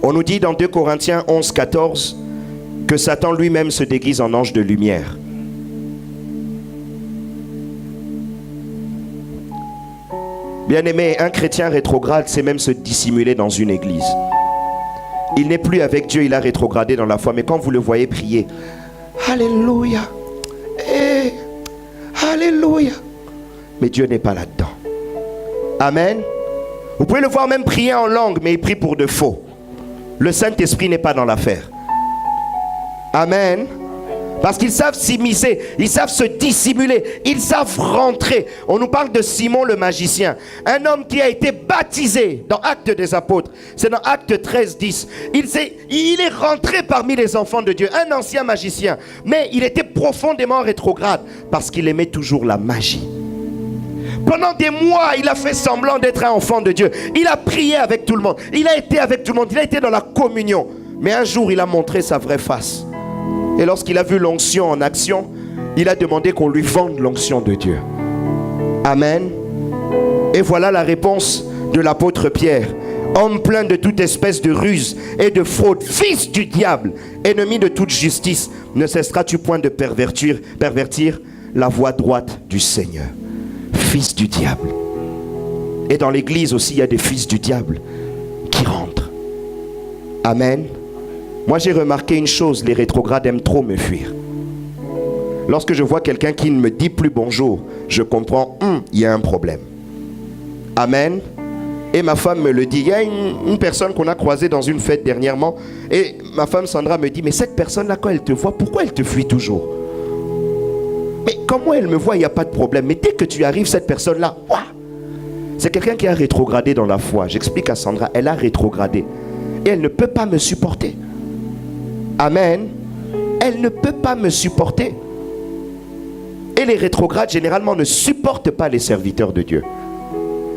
On nous dit dans 2 Corinthiens 11, 14 que Satan lui-même se déguise en ange de lumière. Bien-aimé, un chrétien rétrograde, c'est même se dissimuler dans une église. Il n'est plus avec Dieu, il a rétrogradé dans la foi. Mais quand vous le voyez prier, Alléluia, Alléluia, mais Dieu n'est pas là-dedans. Amen. Vous pouvez le voir même prier en langue, mais il prie pour de faux. Le Saint-Esprit n'est pas dans l'affaire. Amen. Parce qu'ils savent s'immiscer, ils savent se dissimuler, ils savent rentrer. On nous parle de Simon le magicien, un homme qui a été baptisé dans Actes des Apôtres. C'est dans Actes 13, 10. Il est rentré parmi les enfants de Dieu, un ancien magicien. Mais il était profondément rétrograde parce qu'il aimait toujours la magie. Pendant des mois, il a fait semblant d'être un enfant de Dieu. Il a prié avec tout le monde. Il a été avec tout le monde. Il a été dans la communion. Mais un jour, il a montré sa vraie face. Et lorsqu'il a vu l'onction en action, il a demandé qu'on lui vende l'onction de Dieu. Amen. Et voilà la réponse de l'apôtre Pierre. Homme plein de toute espèce de ruse et de fraude, fils du diable, ennemi de toute justice, ne cesseras-tu point de pervertir la voie droite du Seigneur? Fils du diable. Et dans l'église aussi, il y a des fils du diable qui rentrent. Amen. Moi, j'ai remarqué une chose, les rétrogrades aiment trop me fuir. Lorsque je vois quelqu'un qui ne me dit plus bonjour, je comprends, il y a un problème. Amen. Et ma femme me le dit. Il y a une personne qu'on a croisée dans une fête dernièrement. Et ma femme Sandra me dit, mais cette personne-là, quand elle te voit, pourquoi elle te fuit toujours? Mais comment elle me voit, il n'y a pas de problème. Mais dès que tu arrives, cette personne-là, c'est quelqu'un qui a rétrogradé dans la foi. J'explique à Sandra, elle a rétrogradé. Et elle ne peut pas me supporter. Amen. Elle ne peut pas me supporter. Et les rétrogrades, généralement, ne supportent pas les serviteurs de Dieu.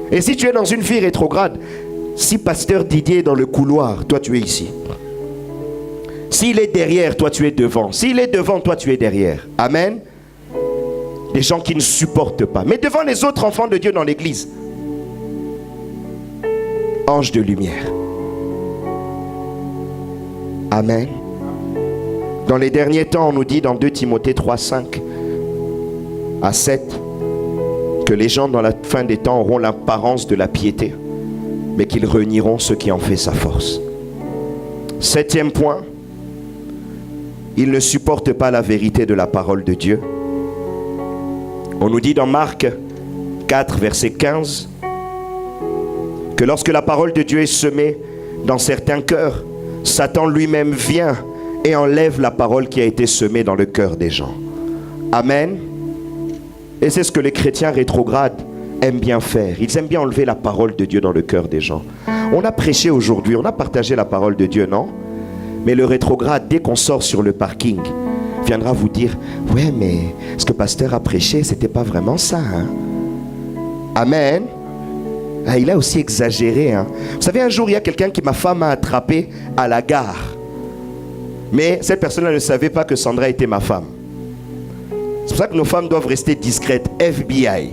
Et si tu es dans une vie rétrograde, si pasteur Didier est dans le couloir, toi tu es ici. S'il est derrière, toi tu es devant. S'il est devant, toi tu es derrière. Amen. Des gens qui ne supportent pas. Mais devant les autres enfants de Dieu dans l'église, ange de lumière. Amen. Dans les derniers temps, on nous dit dans 2 Timothée 3, 5 à 7 que les gens dans la fin des temps auront l'apparence de la piété, mais qu'ils renieront ce qui en fait sa force. 7e point, ils ne supportent pas la vérité de la parole de Dieu. On nous dit dans Marc 4, verset 15, que lorsque la parole de Dieu est semée dans certains cœurs, Satan lui-même vient et enlève la parole qui a été semée dans le cœur des gens. Amen. Et c'est ce que les chrétiens rétrogrades aiment bien faire. Ils aiment bien enlever la parole de Dieu dans le cœur des gens. On a prêché aujourd'hui, on a partagé la parole de Dieu, non? Mais le rétrograde, dès qu'on sort sur le parking, viendra vous dire, ouais, mais ce que pasteur a prêché, c'était pas vraiment ça, hein? Amen. Ah, il a aussi exagéré, hein? Vous savez, un jour, il y a quelqu'un qui, ma femme, a attrapé à la gare. Mais cette personne-là ne savait pas que Sandra était ma femme. C'est pour ça que nos femmes doivent rester discrètes. FBI.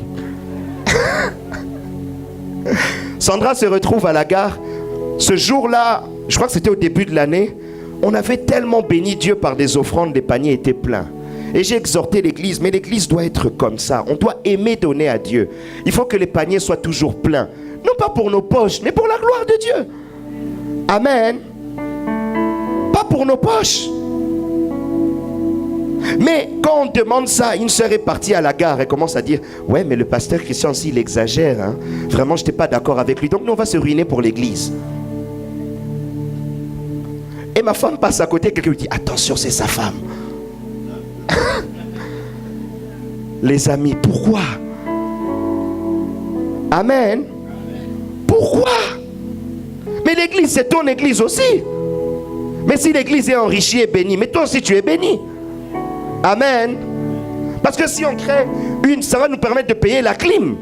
Sandra se retrouve à la gare. Ce jour-là, je crois que c'était au début de l'année, on avait tellement béni Dieu par des offrandes, les paniers étaient pleins. Et j'ai exhorté l'église, mais l'église doit être comme ça. On doit aimer donner à Dieu. Il faut que les paniers soient toujours pleins. Non pas pour nos poches, mais pour la gloire de Dieu. Amen. Pas pour nos poches. Mais quand on demande ça, une sœur est partie à la gare et commence à dire, ouais, mais le pasteur Christian, si, il exagère, hein. Vraiment, je n'étais pas d'accord avec lui. Donc nous, on va se ruiner pour l'église. Et ma femme passe à côté, quelqu'un lui dit, attention, c'est sa femme. Les amis, pourquoi? Amen. Pourquoi? Mais l'église, c'est ton église aussi. Mais si l'église est enrichie et bénie, mais toi aussi tu es béni. Amen. Parce que si on crée une, ça va nous permettre de payer la clim.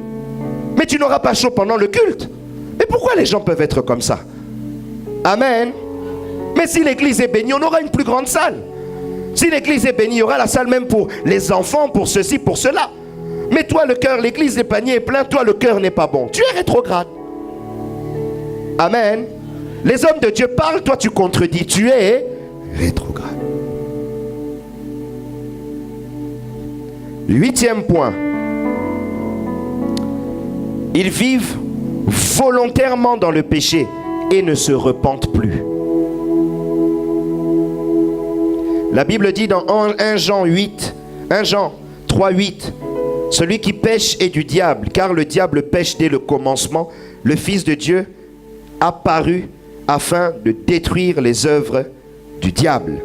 Mais tu n'auras pas chaud pendant le culte. Mais pourquoi les gens peuvent être comme ça? Amen. Mais si l'église est bénie, on aura une plus grande salle. Si l'église est bénie, il y aura la salle même pour les enfants, pour ceci, pour cela. Mais toi, le cœur, l'église des paniers est plein, toi, le cœur n'est pas bon. Tu es rétrograde. Amen. Les hommes de Dieu parlent, toi, tu contredis. Tu es rétrograde. 8e point. Ils vivent volontairement dans le péché et ne se repentent plus. La Bible dit dans 1 Jean 3, 8, celui qui pêche est du diable, car le diable pêche dès le commencement. Le Fils de Dieu apparu afin de détruire les œuvres du diable.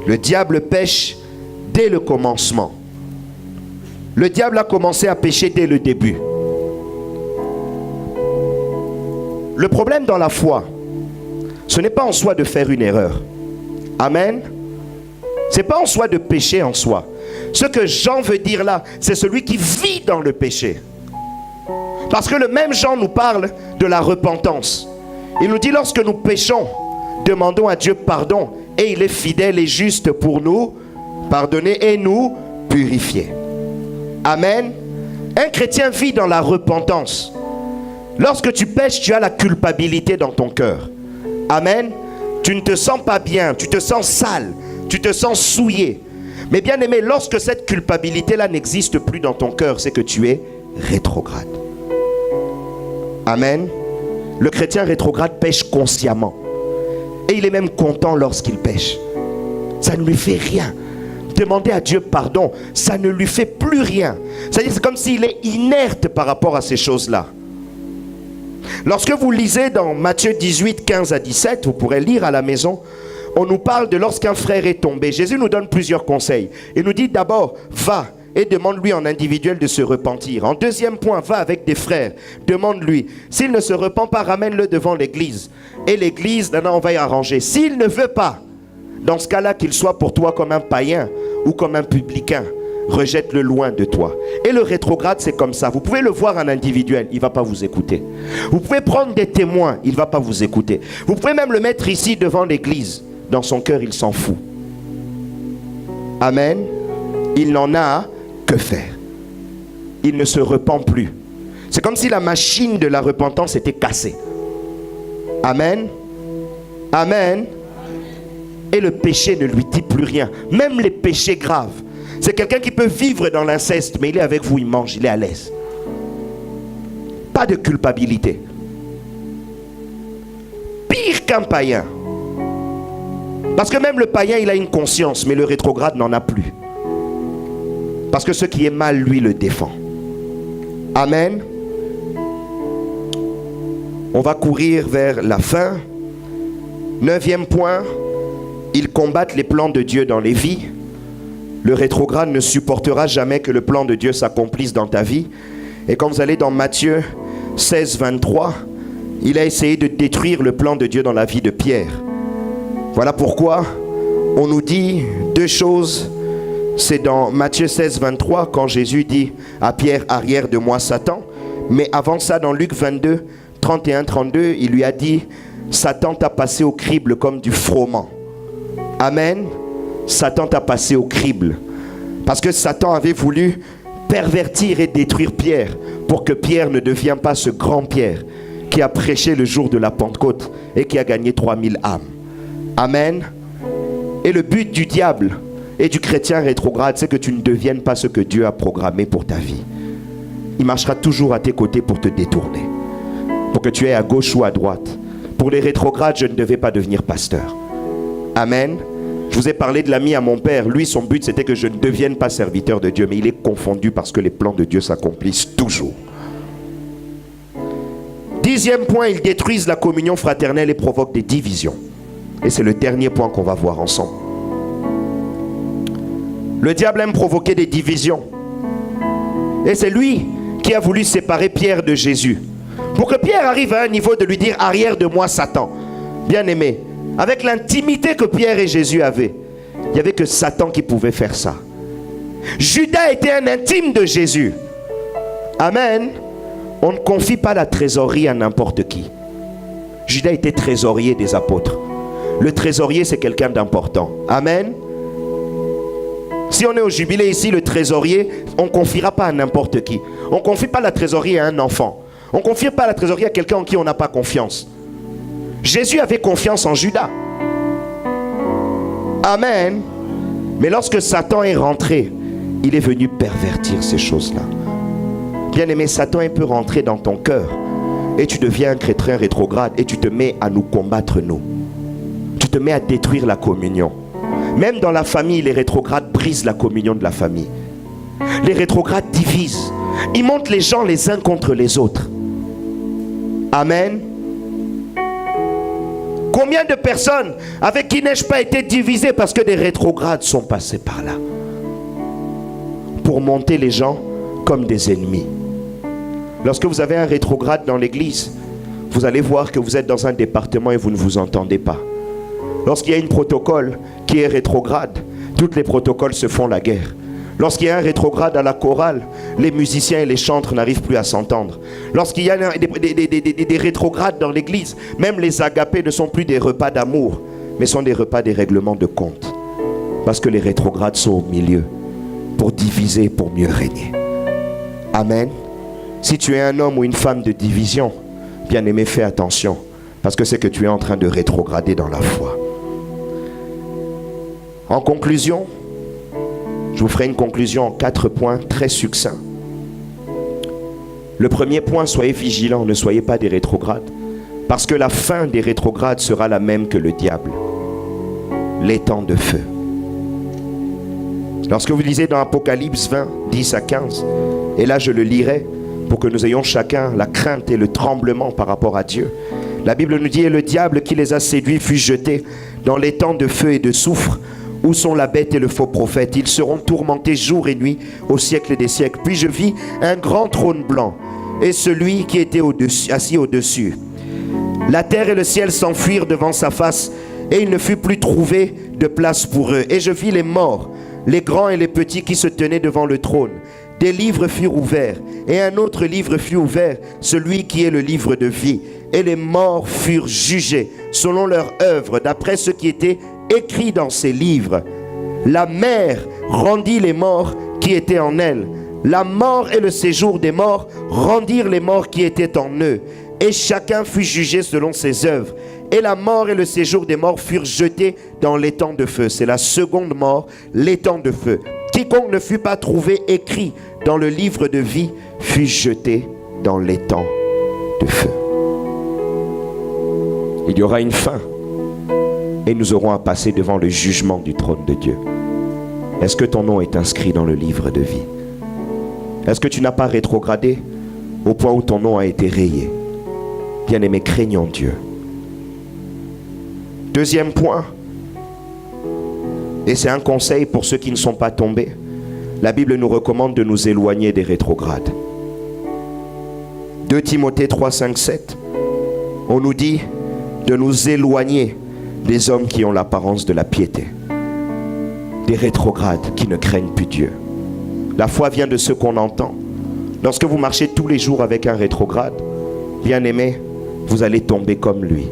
Le diable pêche dès le commencement. Le diable a commencé à pécher dès le début. Le problème dans la foi, ce n'est pas en soi de faire une erreur. Amen. Ce n'est pas en soi de pécher en soi. Ce que Jean veut dire là, c'est celui qui vit dans le péché. Parce que le même Jean nous parle de la repentance. Il nous dit lorsque nous péchons, demandons à Dieu pardon et il est fidèle et juste pour nous pardonner et nous purifier. Amen. Un chrétien vit dans la repentance. Lorsque tu pêches, tu as la culpabilité dans ton cœur. Amen. Tu ne te sens pas bien, tu te sens sale, tu te sens souillé. Mais bien aimé, lorsque cette culpabilité-là n'existe plus dans ton cœur, c'est que tu es rétrograde. Amen. Le chrétien rétrograde pêche consciemment. Et il est même content lorsqu'il pêche. Ça ne lui fait rien. Demander à Dieu pardon, ça ne lui fait plus rien. C'est-à-dire c'est comme s'il est inerte par rapport à ces choses-là. Lorsque vous lisez dans Matthieu 18, 15 à 17, vous pourrez lire à la maison, on nous parle de lorsqu'un frère est tombé. Jésus nous donne plusieurs conseils. Il nous dit d'abord, va et demande-lui en individuel de se repentir. En deuxième point, va avec des frères, demande-lui. S'il ne se repent pas, ramène-le devant l'église. Et l'église, maintenant on va y arranger. S'il ne veut pas, dans ce cas-là, qu'il soit pour toi comme un païen ou comme un publicain, rejette-le loin de toi. Et le rétrograde, c'est comme ça. Vous pouvez le voir en individuel, il ne va pas vous écouter. Vous pouvez prendre des témoins, il ne va pas vous écouter. Vous pouvez même le mettre ici devant l'église. Dans son cœur, il s'en fout. Amen. Il n'en a que faire. Il ne se repent plus. C'est comme si la machine de la repentance était cassée. Amen. Amen. Et le péché ne lui dit plus rien. Même les péchés graves. C'est quelqu'un qui peut vivre dans l'inceste, mais il est avec vous, il mange, il est à l'aise. Pas de culpabilité. Pire qu'un païen. Parce que même le païen, il a une conscience, mais le rétrograde n'en a plus. Parce que ce qui est mal, lui, le défend. Amen. On va courir vers la fin. 9e point, ils combattent les plans de Dieu dans les vies. Le rétrograde ne supportera jamais que le plan de Dieu s'accomplisse dans ta vie. Et quand vous allez dans Matthieu 16, 23, il a essayé de détruire le plan de Dieu dans la vie de Pierre. Voilà pourquoi on nous dit deux choses. C'est dans Matthieu 16, 23, quand Jésus dit à Pierre, arrière de moi Satan. Mais avant ça, dans Luc 22, 31, 32, il lui a dit, Satan t'a passé au crible comme du froment. Amen. Satan t'a passé au crible. Parce que Satan avait voulu pervertir et détruire Pierre pour que Pierre ne devienne pas ce grand Pierre qui a prêché le jour de la Pentecôte et qui a gagné 3000 âmes. Amen. Et le but du diable et du chrétien rétrograde, c'est que tu ne deviennes pas ce que Dieu a programmé pour ta vie. Il marchera toujours à tes côtés pour te détourner, pour que tu aies à gauche ou à droite. Pour les rétrogrades, je ne devais pas devenir pasteur. Amen. Je vous ai parlé de l'ami à mon père. Lui, son but, c'était que je ne devienne pas serviteur de Dieu. Mais il est confondu parce que les plans de Dieu s'accomplissent toujours. 10e point, ils détruisent la communion fraternelle et provoquent des divisions. Et c'est le dernier point qu'on va voir ensemble. Le diable aime provoquer des divisions. Et c'est lui qui a voulu séparer Pierre de Jésus. Pour que Pierre arrive à un niveau de lui dire « Arrière de moi, Satan ». Bien aimé, avec l'intimité que Pierre et Jésus avaient, il n'y avait que Satan qui pouvait faire ça. Judas était un intime de Jésus. Amen. On ne confie pas la trésorerie à n'importe qui. Judas était trésorier des apôtres. Le trésorier, c'est quelqu'un d'important. Amen. Si on est au jubilé ici, le trésorier, on ne confiera pas à n'importe qui. On ne confie pas la trésorerie à un enfant. On ne confie pas la trésorerie à quelqu'un en qui on n'a pas confiance. Jésus avait confiance en Judas. Amen. Mais lorsque Satan est rentré, il est venu pervertir ces choses-là. Bien-aimé, Satan peut rentrer dans ton cœur et tu deviens un chrétien rétrograde et tu te mets à nous combattre, nous. Tu te mets à détruire la communion. Même dans la famille, les rétrogrades brisent la communion de la famille. Les rétrogrades divisent. Ils montent les gens les uns contre les autres. Amen. Combien de personnes avec qui n'ai-je pas été divisé parce que des rétrogrades sont passés par là pour monter les gens comme des ennemis. Lorsque vous avez un rétrograde dans l'église, vous allez voir que vous êtes dans un département et vous ne vous entendez pas. Lorsqu'il y a un protocole qui est rétrograde, tous les protocoles se font la guerre. Lorsqu'il y a un rétrograde à la chorale, les musiciens et les chantres n'arrivent plus à s'entendre. Lorsqu'il y a des rétrogrades dans l'église, même les agapés ne sont plus des repas d'amour, mais sont des repas des règlements de compte. Parce que les rétrogrades sont au milieu, pour diviser, pour mieux régner. Amen. Si tu es un homme ou une femme de division, bien-aimé, fais attention, parce que c'est que tu es en train de rétrograder dans la foi. En conclusion, je vous ferai une conclusion en 4 points très succincts. Le premier point, soyez vigilants, ne soyez pas des rétrogrades. Parce que la fin des rétrogrades sera la même que le diable. Les temps de feu. Lorsque vous lisez dans Apocalypse 20, 10 à 15, et là je le lirai pour que nous ayons chacun la crainte et le tremblement par rapport à Dieu. La Bible nous dit, et le diable qui les a séduits fut jeté dans les temps de feu et de soufre, où sont la bête et le faux prophète. Ils seront tourmentés jour et nuit au siècle des siècles. Puis je vis un grand trône blanc et celui qui était assis au-dessus. La terre et le ciel s'enfuirent devant sa face et il ne fut plus trouvé de place pour eux. Et je vis les morts, les grands et les petits qui se tenaient devant le trône. Des livres furent ouverts et un autre livre fut ouvert, celui qui est le livre de vie. Et les morts furent jugés selon leur œuvre, d'après ce qui était écrit dans ces livres. La mer rendit les morts qui étaient en elle. La mort et le séjour des morts rendirent les morts qui étaient en eux. Et chacun fut jugé selon ses œuvres. Et la mort et le séjour des morts furent jetés dans l'étang de feu. C'est la seconde mort, l'étang de feu. Quiconque ne fut pas trouvé écrit dans le livre de vie fut jeté dans l'étang de feu. Il y aura une fin. Et nous aurons à passer devant le jugement du trône de Dieu. Est-ce que ton nom est inscrit dans le livre de vie? Est-ce que tu n'as pas rétrogradé au point où ton nom a été rayé? Bien-aimés, craignons Dieu. Deuxième point, et c'est un conseil pour ceux qui ne sont pas tombés, la Bible nous recommande de nous éloigner des rétrogrades. 2 Timothée 3, 5, 7, on nous dit de nous éloigner des hommes qui ont l'apparence de la piété, des rétrogrades qui ne craignent plus Dieu. La foi vient de ce qu'on entend. Lorsque vous marchez tous les jours avec un rétrograde, bien-aimé, vous allez tomber comme lui.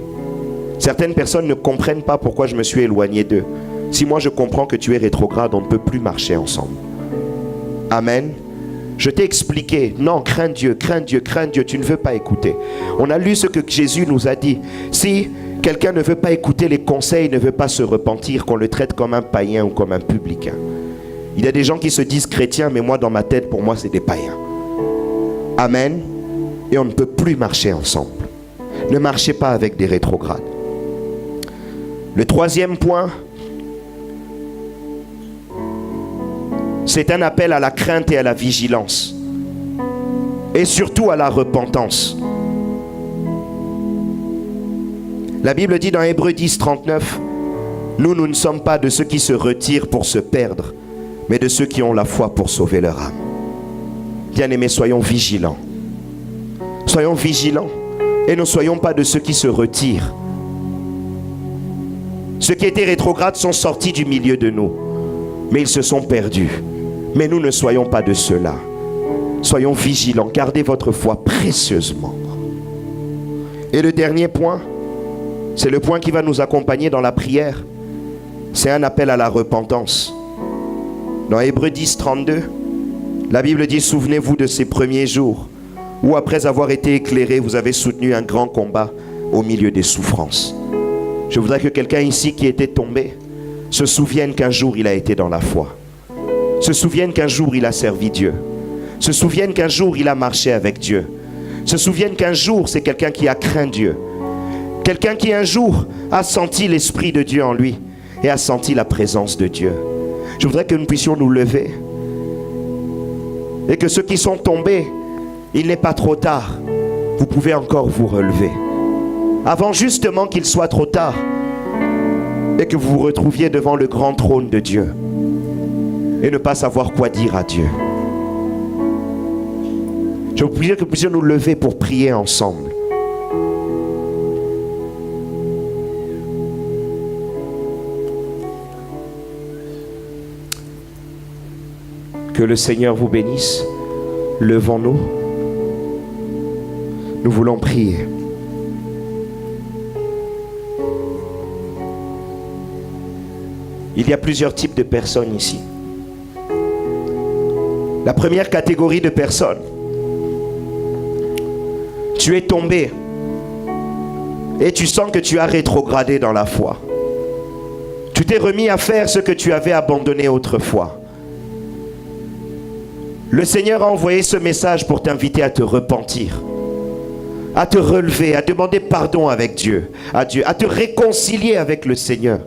Certaines personnes ne comprennent pas pourquoi je me suis éloigné d'eux. Si moi je comprends que tu es rétrograde, on ne peut plus marcher ensemble. Amen. Je t'ai expliqué, non, crains Dieu, crains Dieu, crains Dieu, tu ne veux pas écouter. On a lu ce que Jésus nous a dit. Si quelqu'un ne veut pas écouter les conseils, ne veut pas se repentir, qu'on le traite comme un païen ou comme un publicain. Il y a des gens qui se disent chrétiens, mais moi dans ma tête, pour moi c'est des païens. Amen. Et on ne peut plus marcher ensemble. Ne marchez pas avec des rétrogrades. Le troisième point, c'est un appel à la crainte et à la vigilance. Et surtout à la repentance. La Bible dit dans Hébreux 10, 39, nous ne sommes pas de ceux qui se retirent pour se perdre, mais de ceux qui ont la foi pour sauver leur âme. Bien-aimés, soyons vigilants. Soyons vigilants et ne soyons pas de ceux qui se retirent. Ceux qui étaient rétrogrades sont sortis du milieu de nous, mais ils se sont perdus. Mais nous ne soyons pas de ceux-là. Soyons vigilants, gardez votre foi précieusement. Et le dernier point, c'est le point qui va nous accompagner dans la prière. C'est un appel à la repentance. Dans Hébreux 10, 32, la Bible dit, souvenez-vous de ces premiers jours où après avoir été éclairé, vous avez soutenu un grand combat au milieu des souffrances. Je voudrais que quelqu'un ici qui était tombé se souvienne qu'un jour il a été dans la foi. Se souvienne qu'un jour il a servi Dieu. Se souvienne qu'un jour il a marché avec Dieu. Se souvienne qu'un jour c'est quelqu'un qui a craint Dieu. Quelqu'un qui un jour a senti l'Esprit de Dieu en lui et a senti la présence de Dieu. Je voudrais que nous puissions nous lever. Et que ceux qui sont tombés, il n'est pas trop tard. Vous pouvez encore vous relever. Avant justement qu'il soit trop tard. Et que vous vous retrouviez devant le grand trône de Dieu. Et ne pas savoir quoi dire à Dieu. Je vous prie que nous puissions nous lever pour prier ensemble. Que le Seigneur vous bénisse. Levons-nous. Nous voulons prier. Il y a plusieurs types de personnes ici. La première catégorie de personnes, tu es tombé et tu sens que tu as rétrogradé dans la foi. Tu t'es remis à faire ce que tu avais abandonné autrefois. Le Seigneur a envoyé ce message pour t'inviter à te repentir, à te relever, à demander pardon avec Dieu, à te réconcilier avec le Seigneur.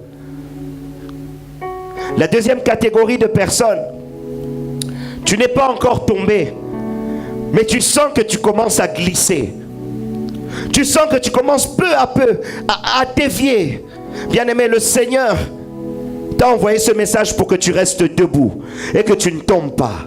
La deuxième catégorie de personnes, tu n'es pas encore tombé, mais tu sens que tu commences à glisser. Tu sens que tu commences peu à peu à dévier. Bien-aimé, le Seigneur t'a envoyé ce message pour que tu restes debout et que tu ne tombes pas.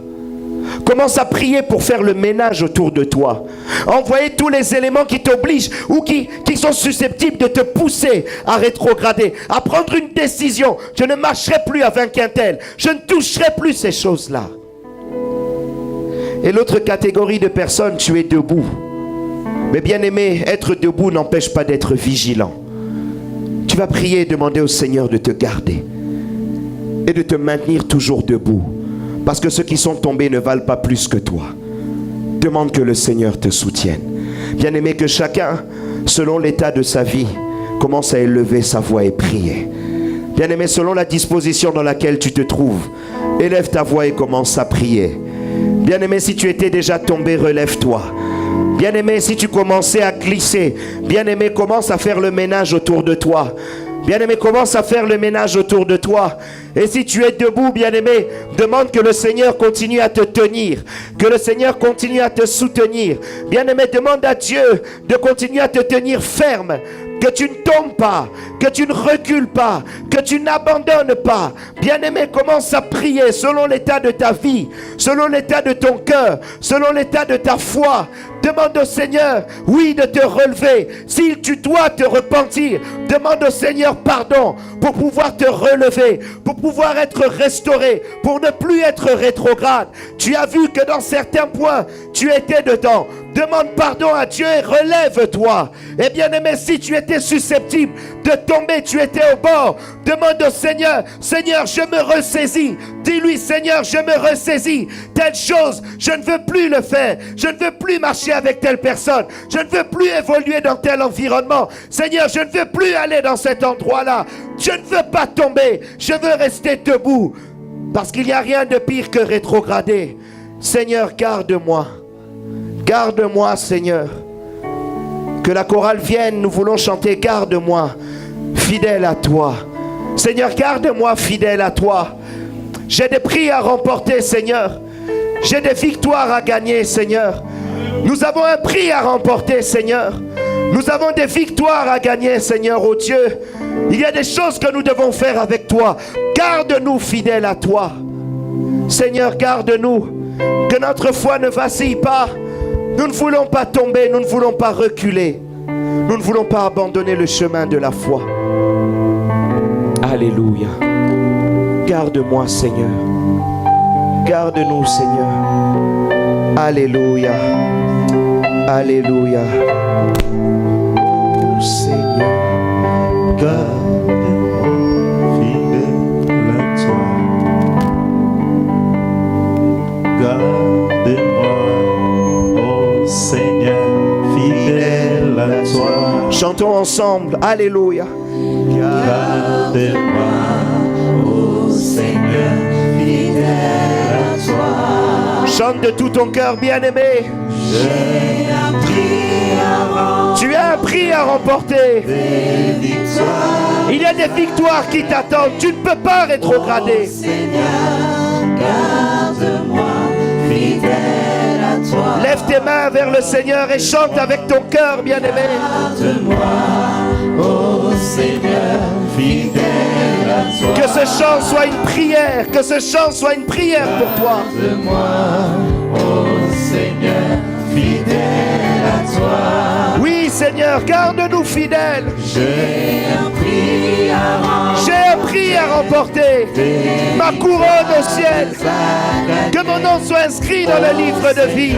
Commence à prier pour faire le ménage autour de toi. Envoyez tous les éléments qui t'obligent ou qui sont susceptibles de te pousser à rétrograder, à prendre une décision. Je ne marcherai plus avec un tel. Je ne toucherai plus ces choses-là. Et l'autre catégorie de personnes, tu es debout. Mais bien aimé, être debout n'empêche pas d'être vigilant. Tu vas prier et demander au Seigneur de te garder et de te maintenir toujours debout. Parce que ceux qui sont tombés ne valent pas plus que toi. Demande que le Seigneur te soutienne. Bien-aimé, que chacun, selon l'état de sa vie, commence à élever sa voix et prier. Bien-aimé, selon la disposition dans laquelle tu te trouves, élève ta voix et commence à prier. Bien-aimé, si tu étais déjà tombé, relève-toi. Bien-aimé, si tu commençais à glisser, bien-aimé, commence à faire le ménage autour de toi. Bien-aimé, commence à faire le ménage autour de toi. Et si tu es debout, bien-aimé, demande que le Seigneur continue à te tenir. Que le Seigneur continue à te soutenir. Bien-aimé, demande à Dieu de continuer à te tenir ferme. Que tu ne tombes pas, que tu ne recules pas, que tu n'abandonnes pas. Bien-aimé, commence à prier selon l'état de ta vie, selon l'état de ton cœur, selon l'état de ta foi. Demande au Seigneur, oui, de te relever. Si tu dois te repentir, demande au Seigneur pardon pour pouvoir te relever, pour pouvoir être restauré, pour ne plus être rétrograde. Tu as vu que dans certains points, tu étais dedans. Demande pardon à Dieu et relève-toi. Et bien aimé, si tu étais susceptible de tomber, tu étais au bord, demande au Seigneur, Seigneur, je me ressaisis. Dis-lui, Seigneur, je me ressaisis. Telle chose, je ne veux plus le faire. Je ne veux plus marcher avec telle personne. Je ne veux plus évoluer dans tel environnement. Seigneur, je ne veux plus aller dans cet endroit-là. Je ne veux pas tomber. Je veux rester debout. Parce qu'il n'y a rien de pire que rétrograder. Seigneur, garde-moi. Garde-moi, Seigneur. Que la chorale vienne, nous voulons chanter, garde-moi, fidèle à toi. Seigneur, garde-moi, fidèle à toi. J'ai des prix à remporter, Seigneur. J'ai des victoires à gagner, Seigneur. Nous avons un prix à remporter, Seigneur. Nous avons des victoires à gagner, Seigneur, oh Dieu. Il y a des choses que nous devons faire avec toi. Garde-nous, fidèles à toi. Seigneur, garde-nous. Que notre foi ne vacille pas. Nous ne voulons pas tomber, nous ne voulons pas reculer. Nous ne voulons pas abandonner le chemin de la foi. Alléluia. Garde-moi, Seigneur. Garde-nous, Seigneur. Alléluia. Alléluia. Oh, Seigneur, garde-moi, fidèle à toi. Chantons ensemble. Alléluia. Garde-moi, ô Seigneur, fidèle à toi. Chante de tout ton cœur, bien-aimé. J'ai un prix à remplir. Tu as un prix à remporter. Des victoires. Il y a des victoires qui t'attendent. Tu ne peux pas rétrograder. Ô Seigneur, garde-moi, fidèle à toi. Lève tes mains vers le Seigneur et chante avec ton cœur, bien-aimé. Garde-moi, ô Seigneur, fidèle à toi. Que ce chant soit une prière. Que ce chant soit une prière pour toi. Garde-moi, ô Seigneur, fidèle à toi. Oui, Seigneur, garde-nous fidèles. J'ai un prix à remplir. J'ai un prix à remporter. Ma couronne au ciel. Que mon nom soit inscrit dans le livre de vie.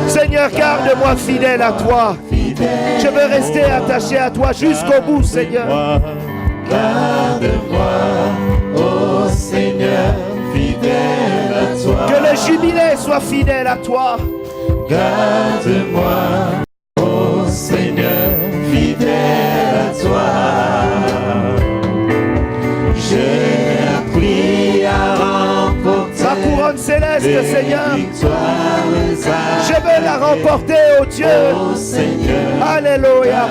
Seigneur, garde-moi fidèle à toi. Je veux rester attaché à toi jusqu'au bout, Seigneur. Garde-moi, ô Seigneur, fidèle à toi. Que le jubilé soit fidèle à toi. Garde-moi, ô Seigneur, fidèle à toi. J'ai un prix à remporter. Ma couronne céleste, Seigneur. Je veux la remporter, oh Dieu. Ô Seigneur, Alléluia.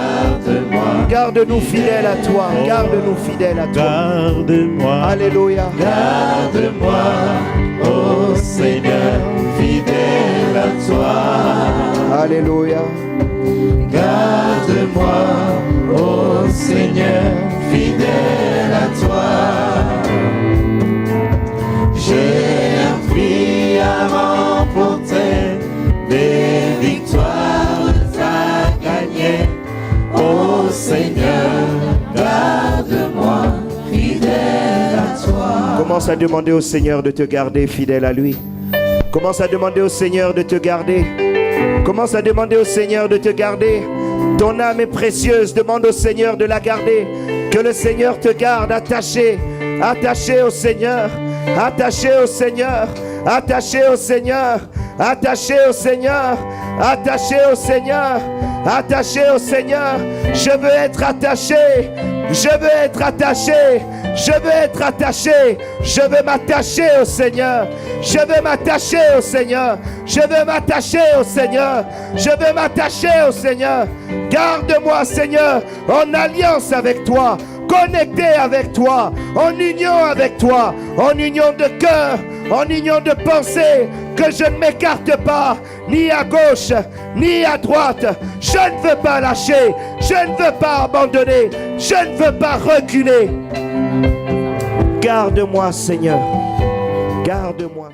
garde-moi. Garde-nous fidèles à toi. Garde-nous fidèles à toi. Garde-moi. Alléluia. Garde-moi, ô Seigneur, fidèle à toi. Alléluia. Garde-moi, ô Seigneur, fidèle à toi. J'ai un prix à remporter, des victoires à gagner. Ô Seigneur, garde-moi, fidèle à toi. Commence à demander au Seigneur de te garder fidèle à lui. Commence à demander au Seigneur de te garder. Commence à demander au Seigneur de te garder. Ton âme est précieuse, demande au Seigneur de la garder. Que le Seigneur te garde attaché, attaché au Seigneur, attaché au Seigneur, attaché au Seigneur, attaché au Seigneur, attaché au Seigneur, attaché au Seigneur. Je veux être attaché, je veux être attaché, je veux être attaché, je veux m'attacher au Seigneur, je veux m'attacher au Seigneur, je veux m'attacher au Seigneur, je veux m'attacher au Seigneur. Garde-moi, Seigneur, en alliance avec toi, connecté avec toi, en union avec toi, en union de cœur, en union de pensée, que je ne m'écarte pas, ni à gauche, ni à droite. Je ne veux pas lâcher, je ne veux pas abandonner, je ne veux pas reculer. Garde-moi, Seigneur, garde-moi.